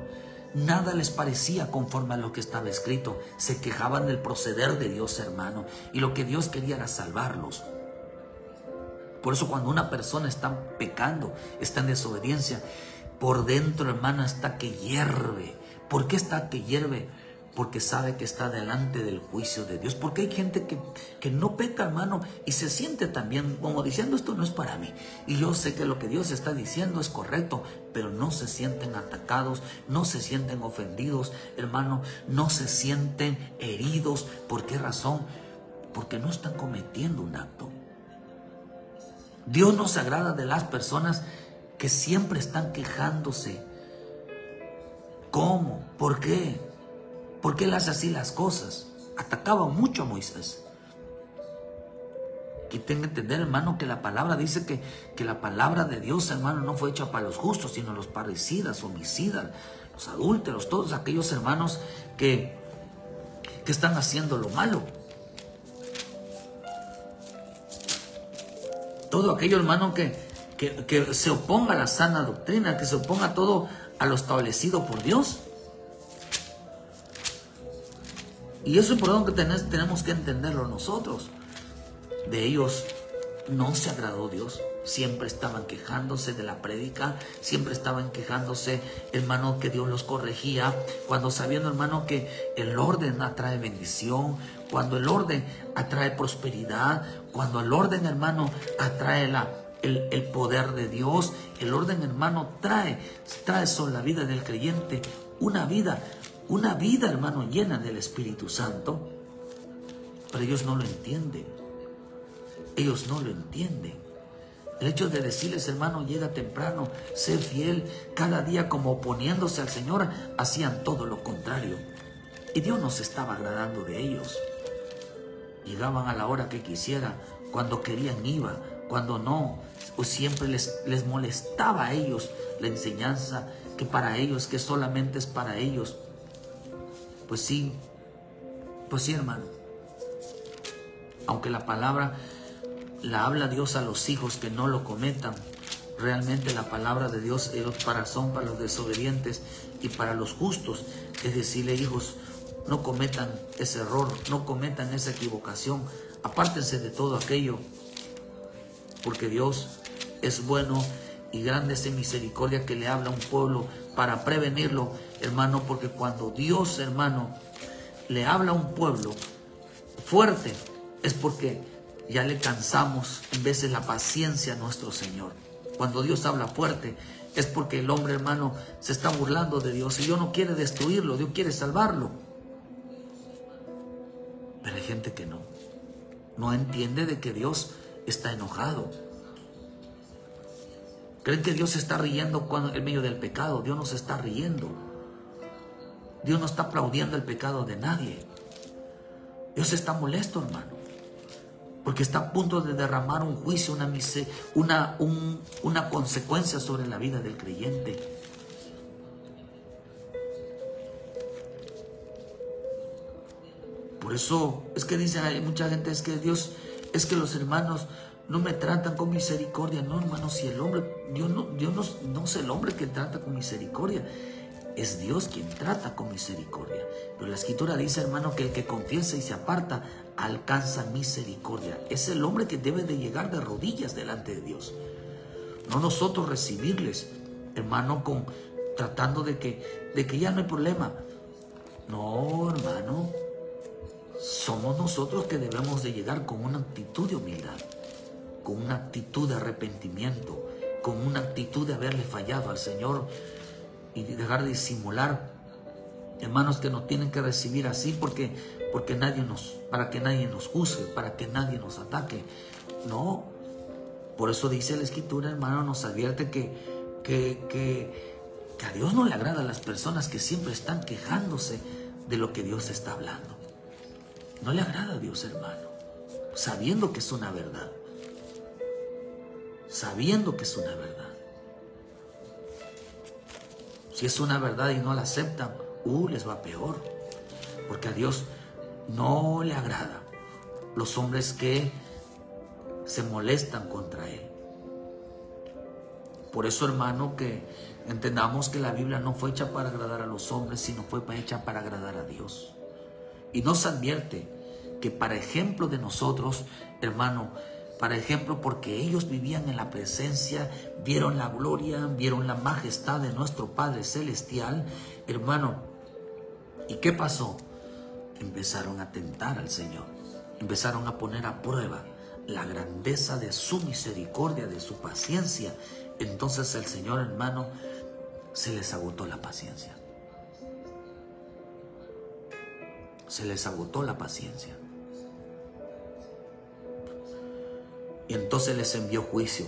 Speaker 1: Nada les parecía conforme a lo que estaba escrito. Se quejaban del proceder de Dios, hermano, y lo que Dios quería era salvarlos. Por eso cuando una persona está pecando, está en desobediencia, por dentro, hermano, está que hierve. ¿Por qué está que hierve? Porque sabe que está delante del juicio de Dios. Porque hay gente que no peca, hermano, y se siente también como diciendo, esto no es para mí. Y yo sé que lo que Dios está diciendo es correcto, pero no se sienten atacados, no se sienten ofendidos, hermano, no se sienten heridos. ¿Por qué razón? Porque no están cometiendo un acto. Dios no se agrada de las personas que siempre están quejándose. ¿Cómo? ¿Por qué? ¿Por qué él hace así las cosas? Atacaba mucho a Moisés. Que tenga que entender, hermano, que la palabra dice que la palabra de Dios, hermano, no fue hecha para los justos, sino los parricidas, homicidas, los adúlteros, todos aquellos hermanos que están haciendo lo malo. Todo aquello, hermano, que se oponga a la sana doctrina, que se oponga a todo a lo establecido por Dios. Y eso es por donde tenemos que entenderlo nosotros. De ellos no se agradó Dios. Siempre estaban quejándose de la prédica, siempre estaban quejándose, hermano, que Dios los corregía, cuando sabiendo, hermano, que el orden atrae bendición, cuando el orden atrae prosperidad, cuando el orden, hermano, atrae el poder de Dios. El orden, hermano, trae sobre la vida del creyente una vida, hermano, llena del Espíritu Santo. Pero ellos no lo entienden. Ellos no lo entienden. El hecho de decirles, hermano, llega temprano, sé fiel, cada día como oponiéndose al Señor, hacían todo lo contrario. Y Dios no se estaba agradando de ellos. Llegaban a la hora que quisiera, cuando querían iba, cuando no, o siempre les molestaba a ellos la enseñanza, que para ellos, que solamente es para ellos. Pues sí, hermano. Aunque la palabra la habla Dios a los hijos que no lo cometan, realmente la palabra de Dios son para los desobedientes y para los justos. Es decirle, hijos, no cometan ese error, no cometan esa equivocación, apártense de todo aquello, porque Dios es bueno y grande es en misericordia, que le habla a un pueblo para prevenirlo, hermano, porque cuando Dios, hermano, le habla a un pueblo fuerte, es porque ya le cansamos en veces la paciencia a nuestro Señor. Cuando Dios habla fuerte, es porque el hombre, hermano, se está burlando de Dios y Dios no quiere destruirlo, Dios quiere salvarlo. Pero hay gente que no entiende de que Dios está enojado. Creen que Dios se está riendo en medio del pecado. Dios no se está riendo. Dios no está aplaudiendo el pecado de nadie. Dios está molesto, hermano, porque está a punto de derramar un juicio, una consecuencia sobre la vida del creyente. Por eso es que dice, hay mucha gente, es que Dios, es que los hermanos no me tratan con misericordia. No, hermano, si el hombre, Dios no es el hombre que trata con misericordia, es Dios quien trata con misericordia. Pero la Escritura dice, hermano, que el que confiesa y se aparta alcanza misericordia. Es el hombre que debe de llegar de rodillas delante de Dios. No nosotros recibirles, hermano, tratando de que ya no hay problema. No, hermano, somos nosotros que debemos de llegar con una actitud de humildad, con una actitud de arrepentimiento, con una actitud de haberle fallado al Señor y dejar de disimular, hermanos, que nos tienen que recibir así para que nadie nos juzgue, para que nadie nos ataque. No, por eso dice la Escritura, hermano, nos advierte que a Dios no le agrada a las personas que siempre están quejándose de lo que Dios está hablando. No le agrada a Dios, hermano, sabiendo que es una verdad. Sabiendo que es una verdad. Si es una verdad y no la aceptan, les va peor. Porque a Dios no le agrada los hombres que se molestan contra Él. Por eso, hermano, que entendamos que la Biblia no fue hecha para agradar a los hombres, sino fue hecha para agradar a Dios. Y nos advierte que para ejemplo de nosotros, hermano, para ejemplo, porque ellos vivían en la presencia, vieron la gloria, vieron la majestad de nuestro Padre Celestial, hermano. ¿Y qué pasó? Empezaron a tentar al Señor, empezaron a poner a prueba la grandeza de su misericordia, de su paciencia. Entonces el Señor, hermano, se les agotó la paciencia. Se les agotó la paciencia. Y entonces les envió juicio,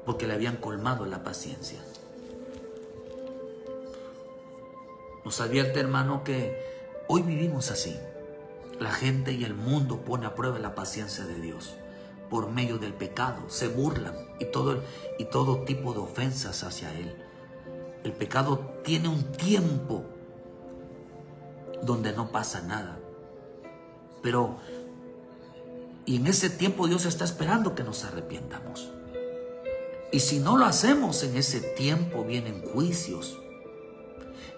Speaker 1: porque le habían colmado la paciencia. Nos advierte, hermano, que hoy vivimos así. La gente y el mundo pone a prueba la paciencia de Dios por medio del pecado. Se burlan y todo tipo de ofensas hacia Él. El pecado tiene un tiempo donde no pasa nada. Y en ese tiempo Dios está esperando que nos arrepientamos. Y si no lo hacemos en ese tiempo, vienen juicios.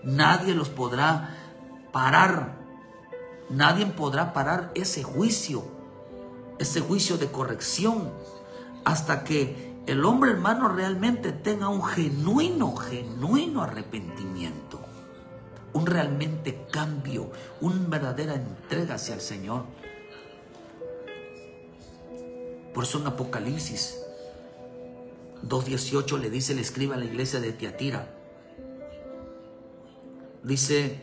Speaker 1: Nadie los podrá parar Nadie podrá parar ese juicio de corrección, hasta que el hombre, hermano, realmente tenga un genuino arrepentimiento, un realmente cambio, una verdadera entrega hacia el Señor. Por eso en Apocalipsis 2:18 le dice el escriba a la iglesia de Tiatira, dice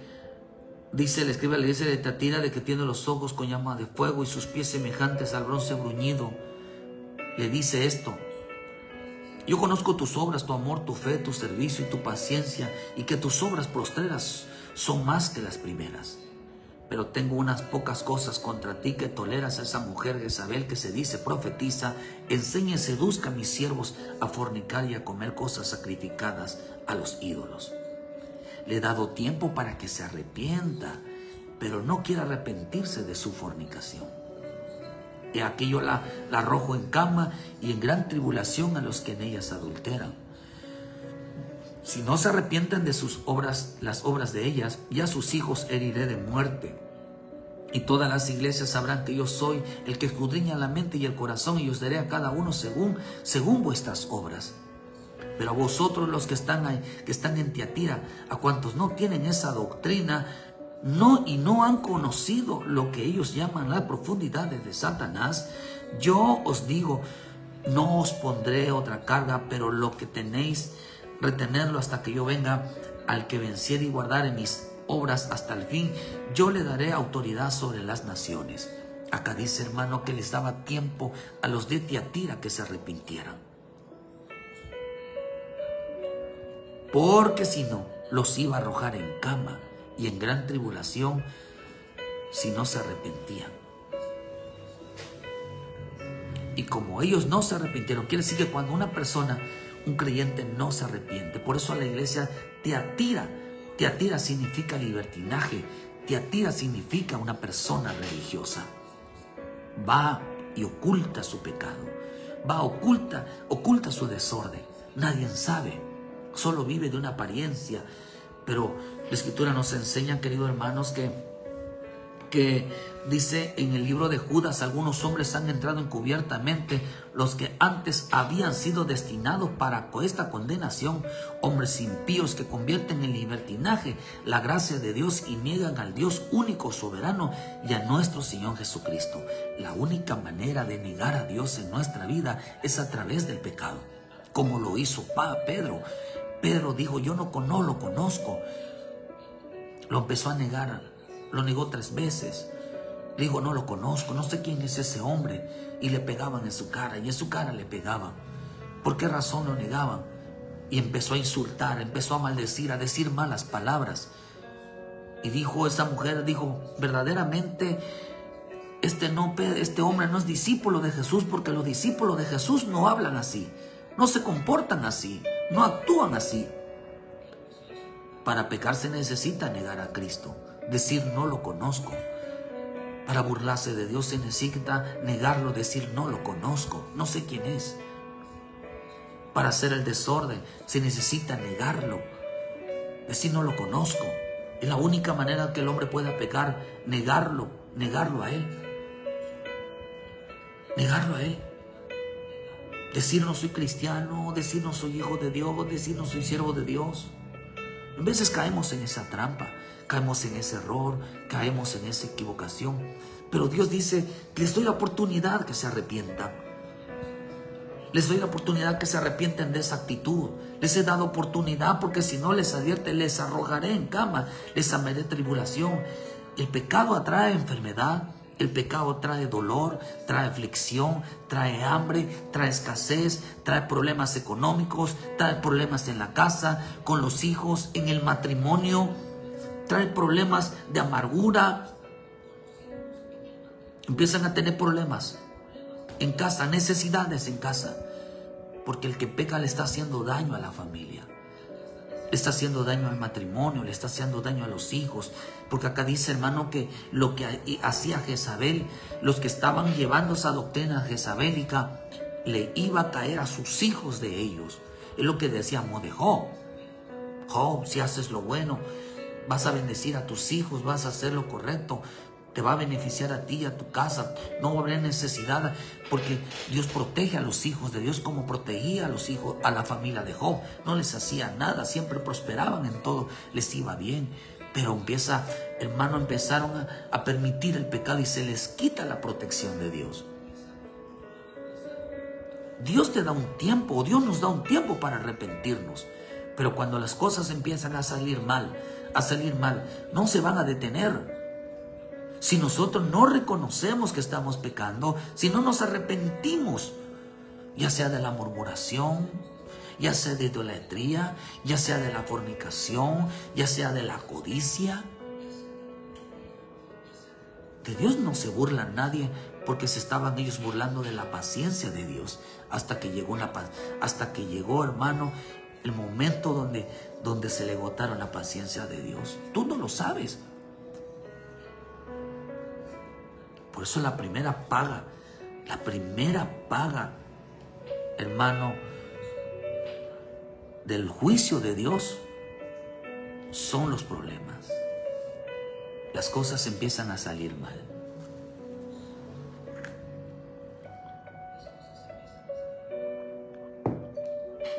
Speaker 1: el escriba a la iglesia de Tiatira, de que tiene los ojos con llama de fuego y sus pies semejantes al bronce bruñido. Le dice esto: yo conozco tus obras, tu amor, tu fe, tu servicio y tu paciencia, y que tus obras postreras son más que las primeras. Pero tengo unas pocas cosas contra ti, que toleras a esa mujer Jezabel, que se dice profetiza, enseña y seduzca a mis siervos a fornicar y a comer cosas sacrificadas a los ídolos. Le he dado tiempo para que se arrepienta, pero no quiere arrepentirse de su fornicación. Y aquí yo la arrojo en cama y en gran tribulación a los que en ellas adulteran. Si no se arrepienten de sus obras, las obras de ellas, y a sus hijos heriré de muerte. Y todas las iglesias sabrán que yo soy el que escudriña la mente y el corazón, y os daré a cada uno según vuestras obras. Pero a vosotros, los que están en Tiatira, a cuantos no tienen esa doctrina, no han conocido lo que ellos llaman las profundidades de Satanás, yo os digo, no os pondré otra carga, pero lo que tenéis, retenerlo hasta que yo venga. Al que venciere y guardare mis obras hasta el fin, yo le daré autoridad sobre las naciones. Acá dice, hermano, que les daba tiempo a los de Tiatira que se arrepintieran, porque si no, los iba a arrojar en cama y en gran tribulación si no se arrepentían. Y como ellos no se arrepintieron, quiere decir que cuando una persona, un creyente, no se arrepiente, por eso a la iglesia Tiatira significa libertinaje, Tiatira significa una persona religiosa. Va y oculta su pecado, oculta su desorden. Nadie sabe, solo vive de una apariencia. Pero la Escritura nos enseña, queridos hermanos, que dice en el libro de Judas, algunos hombres han entrado encubiertamente, los que antes habían sido destinados para esta condenación, hombres impíos que convierten en libertinaje la gracia de Dios y niegan al Dios único, soberano, y a nuestro Señor Jesucristo. La única manera de negar a Dios en nuestra vida es a través del pecado, como lo hizo Pedro. Pedro dijo, yo no lo conozco. Lo empezó a negar, lo negó 3 veces. Le dijo, no lo conozco, no sé quién es ese hombre. Y le pegaban en su cara, y en su cara le pegaban. ¿Por qué razón lo negaban? Y empezó a insultar, empezó a maldecir, a decir malas palabras. Y dijo, esa mujer dijo, verdaderamente este hombre no es discípulo de Jesús, porque los discípulos de Jesús no hablan así, no se comportan así, no actúan así. Para pecar se necesita negar a Cristo, decir no lo conozco. Para burlarse de Dios se necesita negarlo, decir no lo conozco, no sé quién es. Para hacer el desorden se necesita negarlo, decir no lo conozco. Es la única manera que el hombre pueda pecar, negarlo a Él. Negarlo a Él. Decir no soy cristiano, decir no soy hijo de Dios, decir no soy siervo de Dios. A veces caemos en esa trampa, caemos en ese error, caemos en esa equivocación. Pero Dios dice, les doy la oportunidad que se arrepientan. Les doy la oportunidad que se arrepienten de esa actitud. Les he dado oportunidad porque si no les advierte, les arrojaré en cama, les amaré tribulación. El pecado atrae enfermedad. El pecado trae dolor, trae aflicción, trae hambre, trae escasez, trae problemas económicos, trae problemas en la casa, con los hijos, en el matrimonio, trae problemas de amargura. Empiezan a tener problemas en casa, necesidades en casa, porque el que peca le está haciendo daño a la familia. Le está haciendo daño al matrimonio, le está haciendo daño a los hijos. Porque acá dice, hermano, que lo que hacía Jezabel, los que estaban llevando esa doctrina jezabélica, le iba a caer a sus hijos de ellos. Es lo que decíamos de Job. Job, si haces lo bueno, vas a bendecir a tus hijos, vas a hacer lo correcto. te va a beneficiar a ti y a tu casa. No va a haber necesidad, porque Dios protege a los hijos de Dios como protegía a los hijos, a la familia de Job. No les hacía nada, siempre prosperaban en todo, les iba bien. Pero empezaron a permitir el pecado y se les quita la protección de Dios. Dios te da un tiempo, Dios nos da un tiempo para arrepentirnos. Pero cuando las cosas empiezan a salir mal, no se van a detener. Si nosotros no reconocemos que estamos pecando, si no nos arrepentimos, ya sea de la murmuración, ya sea de idolatría, ya sea de la fornicación, ya sea de la codicia. De Dios no se burla nadie, porque se estaban ellos burlando de la paciencia de Dios, hasta que llegó, hermano, el momento donde se le agotaron la paciencia de Dios. Tú no lo sabes. Por eso la primera paga, hermano, del juicio de Dios son los problemas. Las cosas empiezan a salir mal.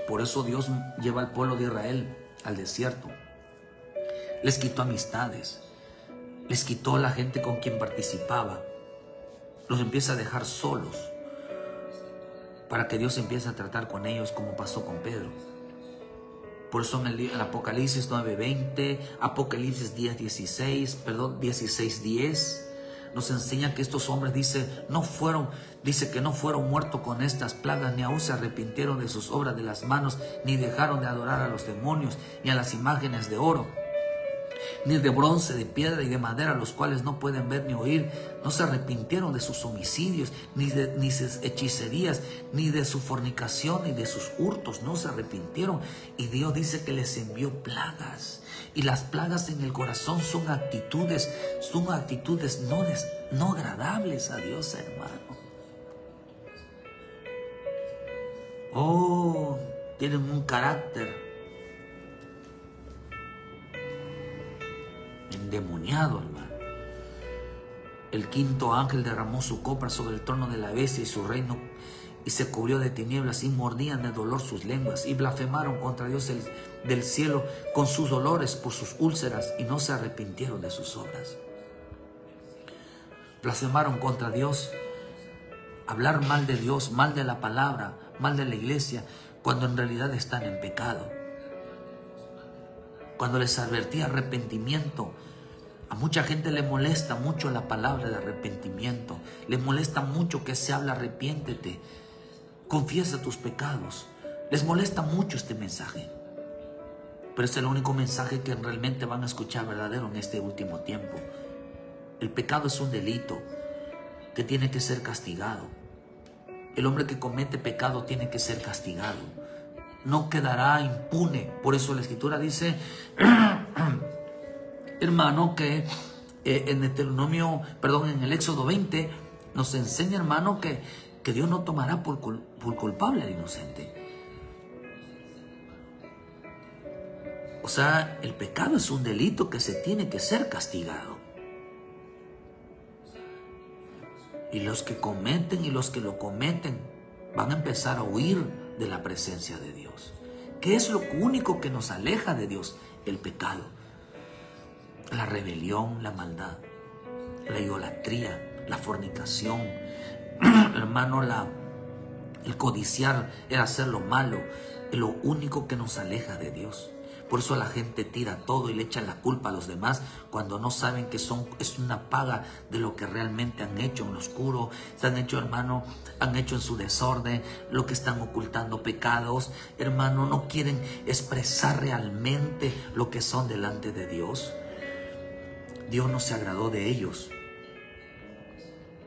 Speaker 1: Por eso Dios lleva al pueblo de Israel al desierto. Les quitó amistades, les quitó la gente con quien participaba, los empieza a dejar solos para que Dios empiece a tratar con ellos como pasó con Pedro. Por eso en el Apocalipsis 9:20, Apocalipsis 16:10, nos enseña que estos hombres dice que no fueron muertos con estas plagas, ni aún se arrepintieron de sus obras de las manos, ni dejaron de adorar a los demonios, ni a las imágenes de oro, ni de bronce, de piedra y de madera, los cuales no pueden ver ni oír. No se arrepintieron de sus homicidios, ni sus hechicerías, ni de su fornicación, ni de sus hurtos. No se arrepintieron. Y Dios dice que les envió plagas. Y las plagas en el corazón son actitudes no agradables a Dios, hermano. Oh, tienen un carácter endemoniado, hermano. El quinto ángel derramó su copa sobre el trono de la bestia y su reino, y se cubrió de tinieblas, y mordían de dolor sus lenguas, y blasfemaron contra Dios del cielo con sus dolores por sus úlceras, y no se arrepintieron de sus obras. Blasfemaron contra Dios, hablar mal de Dios, mal de la palabra, mal de la iglesia, cuando en realidad están en pecado. Cuando les advertía arrepentimiento, a mucha gente le molesta mucho la palabra de arrepentimiento. Les molesta mucho que se habla arrepiéntete, confiesa tus pecados. Les molesta mucho este mensaje. Pero es el único mensaje que realmente van a escuchar verdadero en este último tiempo. El pecado es un delito que tiene que ser castigado. El hombre que comete pecado tiene que ser castigado. No quedará impune. Por eso la Escritura dice, hermano, que en el Éxodo 20 nos enseña, hermano, que Dios no tomará por culpable al inocente. O sea, el pecado es un delito que se tiene que ser castigado. Y los que cometen y los que lo cometen van a empezar a huir de la presencia de Dios. ¿Qué es lo único que nos aleja de Dios? El pecado, la rebelión, la maldad, la idolatría, la fornicación, hermano, el codiciar, el hacer lo malo, es lo único que nos aleja de Dios. Por eso la gente tira todo y le echa la culpa a los demás cuando no saben que es una paga de lo que realmente han hecho en lo oscuro. Se han hecho, hermano, han hecho en su desorden, lo que están ocultando pecados. Hermano, no quieren expresar realmente lo que son delante de Dios. Dios no se agradó de ellos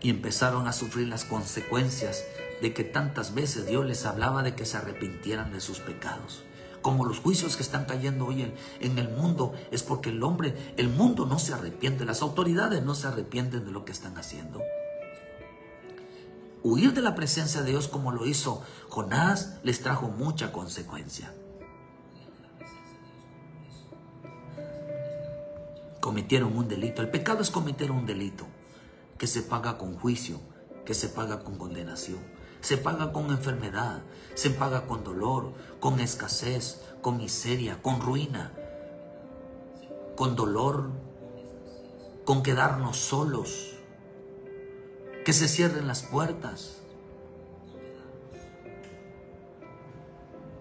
Speaker 1: y empezaron a sufrir las consecuencias de que tantas veces Dios les hablaba de que se arrepintieran de sus pecados. Como los juicios que están cayendo hoy en el mundo, es porque el mundo no se arrepiente, las autoridades no se arrepienten de lo que están haciendo. Huir de la presencia de Dios como lo hizo Jonás les trajo mucha consecuencia. Cometieron un delito. El pecado es cometer un delito. que se paga con juicio, que se paga con condenación. Se paga con enfermedad, se paga con dolor, con escasez, con miseria, con ruina, con dolor, con quedarnos solos, que se cierren las puertas.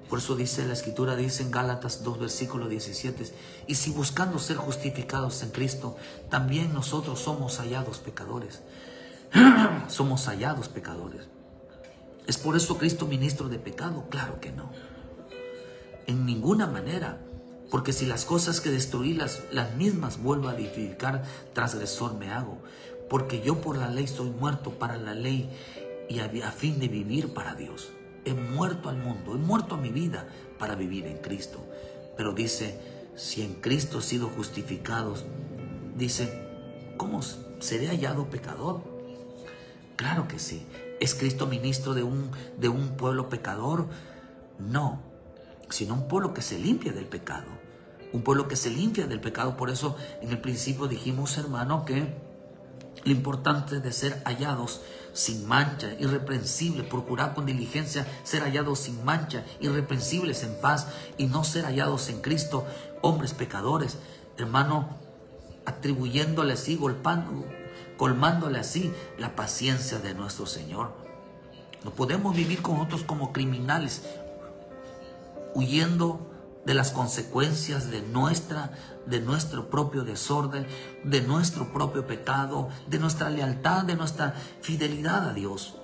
Speaker 1: Por eso dice la Escritura, dice en Gálatas 2, versículo 17, y si buscando ser justificados en Cristo, también nosotros somos hallados pecadores. Somos hallados pecadores. ¿Es por eso Cristo ministro de pecado? Claro que no. En ninguna manera. Porque si las cosas que destruí las mismas vuelvo a edificar, transgresor me hago. Porque yo por la ley soy muerto para la ley y a fin de vivir para Dios. He muerto al mundo, he muerto a mi vida para vivir en Cristo. Pero dice, si en Cristo he sido justificados, dice, ¿cómo seré hallado pecador? Claro que sí. ¿Es Cristo ministro de un pueblo pecador? No, sino un pueblo que se limpia del pecado. Un pueblo que se limpia del pecado. Por eso en el principio dijimos, hermano, que lo importante es de ser hallados sin mancha, irreprensible, procurar con diligencia ser hallados sin mancha, irreprensibles en paz, y no ser hallados en Cristo, hombres pecadores, hermano, atribuyéndole así, colmándole así la paciencia de nuestro Señor. No podemos vivir con otros como criminales, huyendo de las consecuencias de nuestro propio desorden, de nuestro propio pecado, de nuestra lealtad, de nuestra fidelidad a Dios.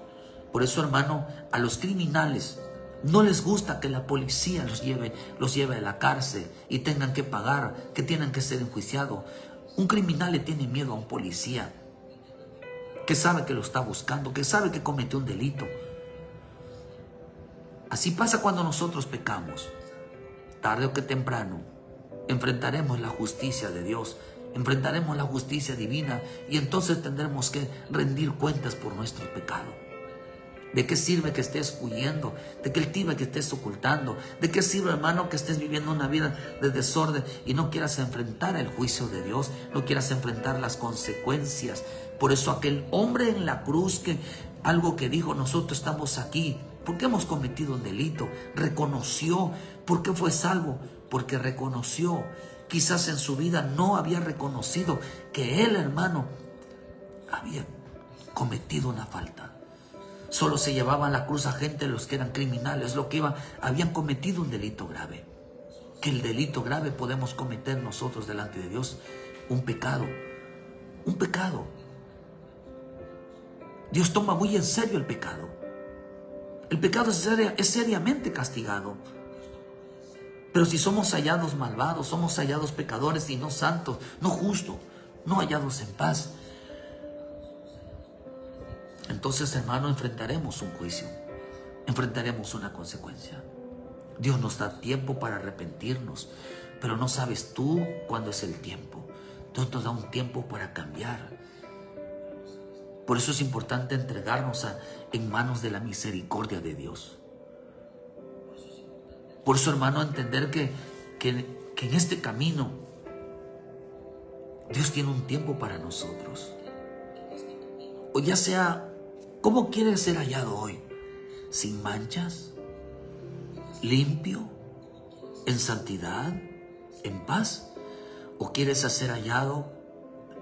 Speaker 1: Por eso, hermano, a los criminales no les gusta que la policía los lleve a la cárcel y tengan que pagar, que tienen que ser enjuiciados. Un criminal le tiene miedo a un policía que sabe que lo está buscando, que sabe que cometió un delito. Así pasa cuando nosotros pecamos. Tarde o que temprano enfrentaremos la justicia de Dios, enfrentaremos la justicia divina, y entonces tendremos que rendir cuentas por nuestro pecado. ¿De qué sirve que estés huyendo? ¿De qué sirve que estés ocultando? ¿De qué sirve, hermano, que estés viviendo una vida de desorden y no quieras enfrentar el juicio de Dios, no quieras enfrentar las consecuencias? Por eso aquel hombre en la cruz, que algo que dijo, nosotros estamos aquí porque hemos cometido un delito, reconoció. ¿Por qué fue salvo? Porque reconoció. Quizás en su vida no había reconocido que él, hermano, había cometido una falta. Solo se llevaban a la cruz a gente, los que eran criminales, habían cometido un delito grave. Que el delito grave podemos cometer nosotros delante de Dios, un pecado. Un pecado. Dios toma muy en serio el pecado. El pecado es seriamente castigado. Pero si somos hallados malvados, somos hallados pecadores y no santos, no justos, no hallados en paz, entonces, hermano, enfrentaremos un juicio, enfrentaremos una consecuencia. Dios nos da tiempo para arrepentirnos, pero no sabes tú cuándo es el tiempo. Dios nos da un tiempo para cambiar. Por eso es importante entregarnos en manos de la misericordia de Dios. Por eso, hermano, entender que en este camino Dios tiene un tiempo para nosotros. O ya sea, ¿cómo quieres ser hallado hoy? ¿Sin manchas? ¿Limpio? ¿En santidad? ¿En paz? ¿O quieres ser hallado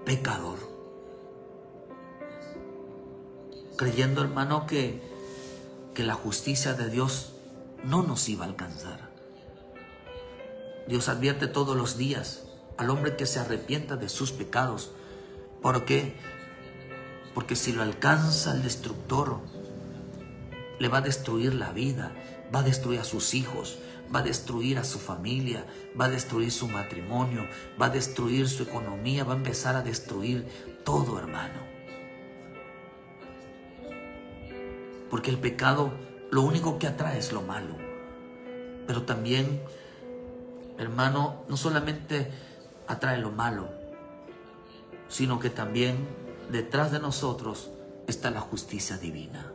Speaker 1: pecador? Creyendo, hermano, que la justicia de Dios no nos iba a alcanzar. Dios advierte todos los días al hombre que se arrepienta de sus pecados. ¿Por qué? Porque si lo alcanza el destructor, le va a destruir la vida, va a destruir a sus hijos, va a destruir a su familia, va a destruir su matrimonio, va a destruir su economía, va a empezar a destruir todo, hermano. Porque el pecado lo único que atrae es lo malo. Pero también, hermano, no solamente atrae lo malo, sino que también detrás de nosotros está la justicia divina.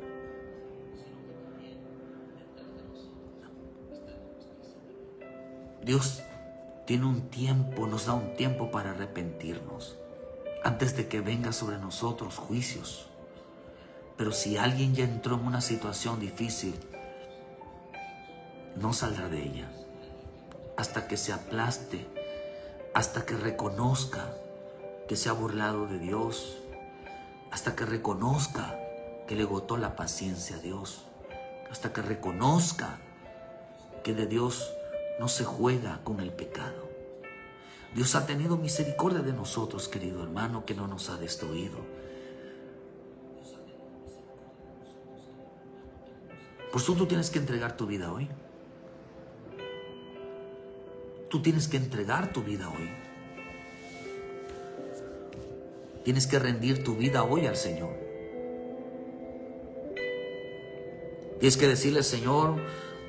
Speaker 1: Dios tiene un tiempo, nos da un tiempo para arrepentirnos. antes de que venga sobre nosotros juicios. Pero si alguien ya entró en una situación difícil, no saldrá de ella hasta que se aplaste, hasta que reconozca que se ha burlado de Dios, hasta que reconozca que le agotó la paciencia a Dios, hasta que reconozca que de Dios no se juega con el pecado. Dios ha tenido misericordia de nosotros, querido hermano, que no nos ha destruido. Por eso tú tienes que entregar tu vida hoy. Tú tienes que entregar tu vida hoy. Tienes que rendir tu vida hoy al Señor. Tienes que decirle, Señor,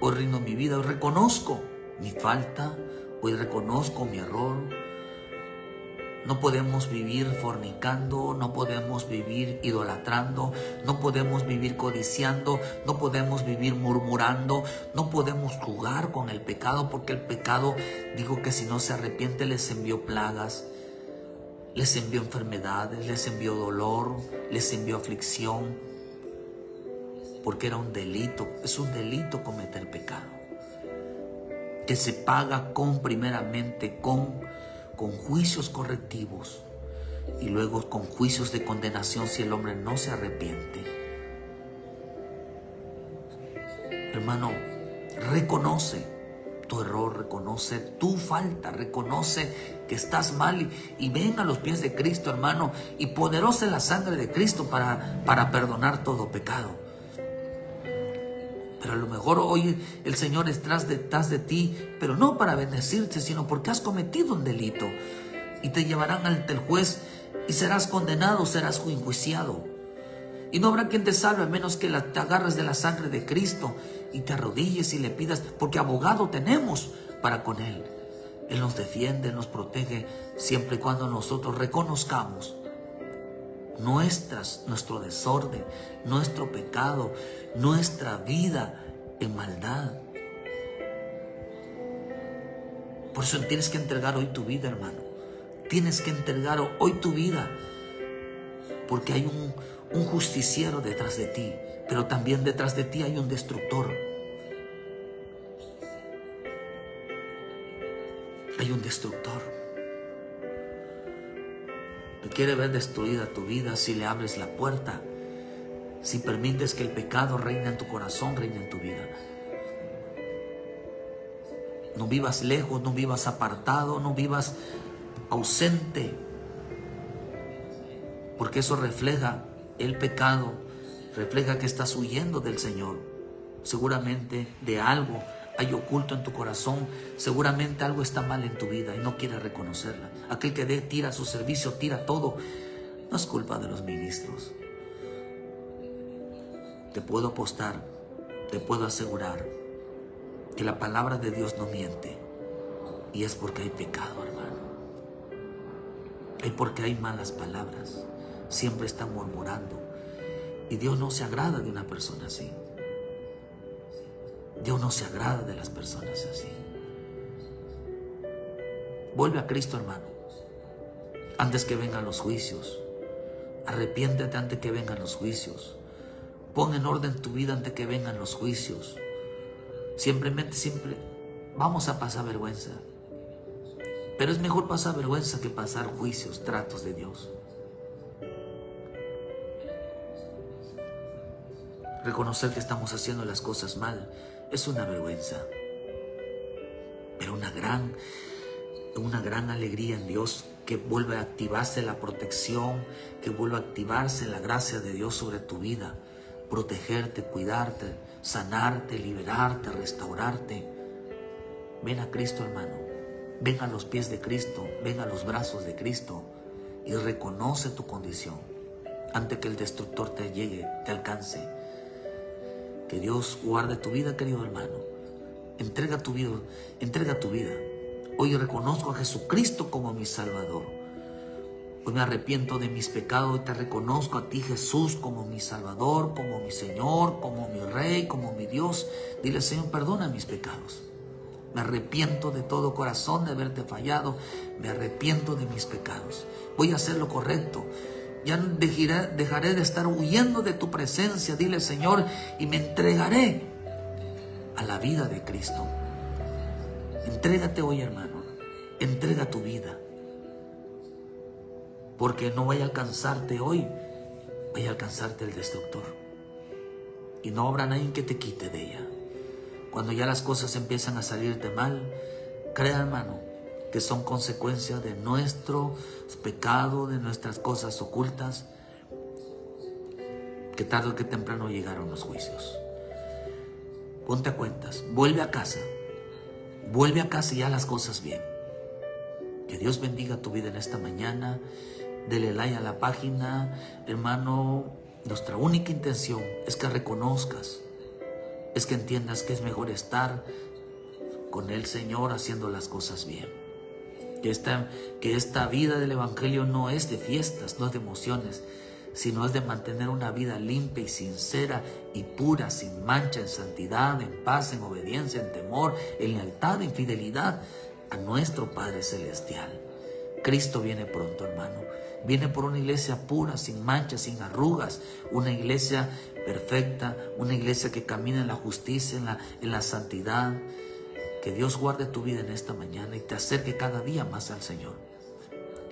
Speaker 1: hoy rindo mi vida, hoy reconozco mi falta, hoy reconozco mi error. No podemos vivir fornicando, no podemos vivir idolatrando, no podemos vivir codiciando, no podemos vivir murmurando, no podemos jugar con el pecado, porque el pecado, digo que si no se arrepiente, les envió plagas, les envió enfermedades, les envió dolor, les envió aflicción, porque era un delito, es un delito cometer pecado, que se paga primeramente con juicios correctivos y luego con juicios de condenación si el hombre no se arrepiente. Hermano, reconoce tu error, reconoce tu falta, reconoce que estás mal y ven a los pies de Cristo, hermano, y poderosa es la sangre de Cristo para perdonar todo pecado. Pero a lo mejor hoy el Señor está detrás de ti, pero no para bendecirte, sino porque has cometido un delito. Y te llevarán ante el juez y serás condenado, serás enjuiciado. Y no habrá quien te salve a menos que te agarres de la sangre de Cristo y te arrodilles y le pidas, porque abogado tenemos para con Él. Él nos defiende, nos protege, siempre y cuando nosotros reconozcamos nuestro desorden, nuestro pecado, nuestra vida en maldad. Por eso tienes que entregar hoy tu vida, hermano. Tienes que entregar hoy tu vida, porque hay un justiciero detrás de ti, pero también detrás de ti hay un destructor. Hay un destructor que quiere ver destruida tu vida si le abres la puerta, si permites que el pecado reine en tu corazón, reine en tu vida. No vivas lejos, no vivas apartado, no vivas ausente, porque eso refleja el pecado, refleja que estás huyendo del Señor. Seguramente de algo hay oculto en tu corazón, seguramente algo está mal en tu vida y no quieres reconocerla. Aquel que tira su servicio, tira todo, no es culpa de los ministros. Te puedo apostar, te puedo asegurar que la palabra de Dios no miente, y es porque hay pecado, hermano. Es porque hay malas palabras, siempre están murmurando, y Dios no se agrada de una persona así. Dios no se agrada de las personas así. Vuelve a Cristo, hermano, antes que vengan los juicios. Arrepiéntete antes que vengan los juicios. Pon en orden tu vida antes que vengan los juicios. Siempre vamos a pasar vergüenza. Pero es mejor pasar vergüenza que pasar juicios, tratos de Dios. Reconocer que estamos haciendo las cosas mal es una vergüenza, pero una gran alegría en Dios, que vuelve a activarse la protección, que vuelve a activarse la gracia de Dios sobre tu vida, protegerte, cuidarte, sanarte, liberarte, restaurarte. Ven a Cristo, hermano, ven a los pies de Cristo, ven a los brazos de Cristo y reconoce tu condición antes que el destructor te llegue, te alcance. Que Dios guarde tu vida, querido hermano. Entrega tu vida, entrega tu vida. Hoy reconozco a Jesucristo como mi Salvador. Hoy me arrepiento de mis pecados. Hoy te reconozco a ti, Jesús, como mi Salvador, como mi Señor, como mi Rey, como mi Dios. Dile, Señor, perdona mis pecados. Me arrepiento de todo corazón de haberte fallado. Me arrepiento de mis pecados. Voy a hacer lo correcto. Ya dejaré de estar huyendo de tu presencia. Dile, Señor, y me entregaré a la vida de Cristo. Entrégate hoy, hermano. Entrega tu vida. Porque no vaya a alcanzarte hoy, vaya a alcanzarte el destructor. Y no habrá nadie que te quite de ella. Cuando ya las cosas empiezan a salirte mal, crea, hermano, que son consecuencias de nuestro pecado, de nuestras cosas ocultas, que tarde o que temprano llegaron los juicios. Ponte a cuentas, vuelve a casa y ya las cosas bien. Que Dios bendiga tu vida en esta mañana. Dele like a la página, hermano. Nuestra única intención es que reconozcas, es que entiendas que es mejor estar con el Señor haciendo las cosas bien. Que esta vida del Evangelio no es de fiestas, no es de emociones, sino es de mantener una vida limpia y sincera y pura, sin mancha, en santidad, en paz, en obediencia, en temor, en lealtad, en fidelidad a nuestro Padre Celestial. Cristo viene pronto, hermano. Viene por una iglesia pura, sin manchas, sin arrugas, una iglesia perfecta, una iglesia que camina en la justicia, en la santidad. Que Dios guarde tu vida en esta mañana y te acerque cada día más al Señor.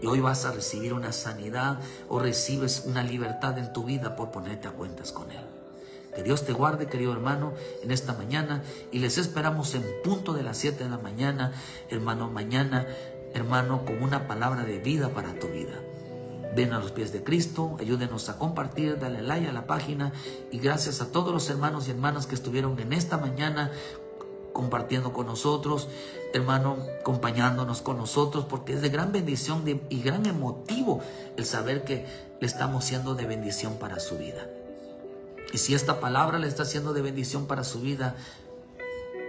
Speaker 1: Y hoy vas a recibir una sanidad o recibes una libertad en tu vida por ponerte a cuentas con Él. Que Dios te guarde, querido hermano, en esta mañana. Y les esperamos en punto de las 7 de la mañana, hermano, mañana, hermano, con una palabra de vida para tu vida. Ven a los pies de Cristo, ayúdenos a compartir, dale like a la página. Y gracias a todos los hermanos y hermanas que estuvieron en esta mañana compartiendo con nosotros, hermano, acompañándonos con nosotros, porque es de gran bendición y gran emotivo el saber que le estamos siendo de bendición para su vida. Y si esta palabra le está siendo de bendición para su vida,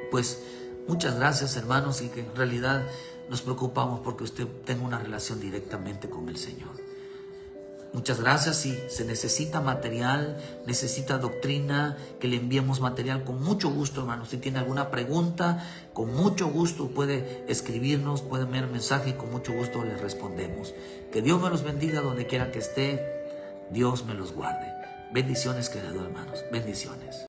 Speaker 1: pues muchas gracias, hermanos, y que en realidad nos preocupamos porque usted tenga una relación directamente con el Señor. Muchas gracias. Si se necesita material, necesita doctrina, que le enviemos material, con mucho gusto, hermano. Si tiene alguna pregunta, con mucho gusto puede escribirnos, puede enviar mensaje y con mucho gusto le respondemos. Que Dios me los bendiga donde quiera que esté. Dios me los guarde. Bendiciones, queridos hermanos. Bendiciones.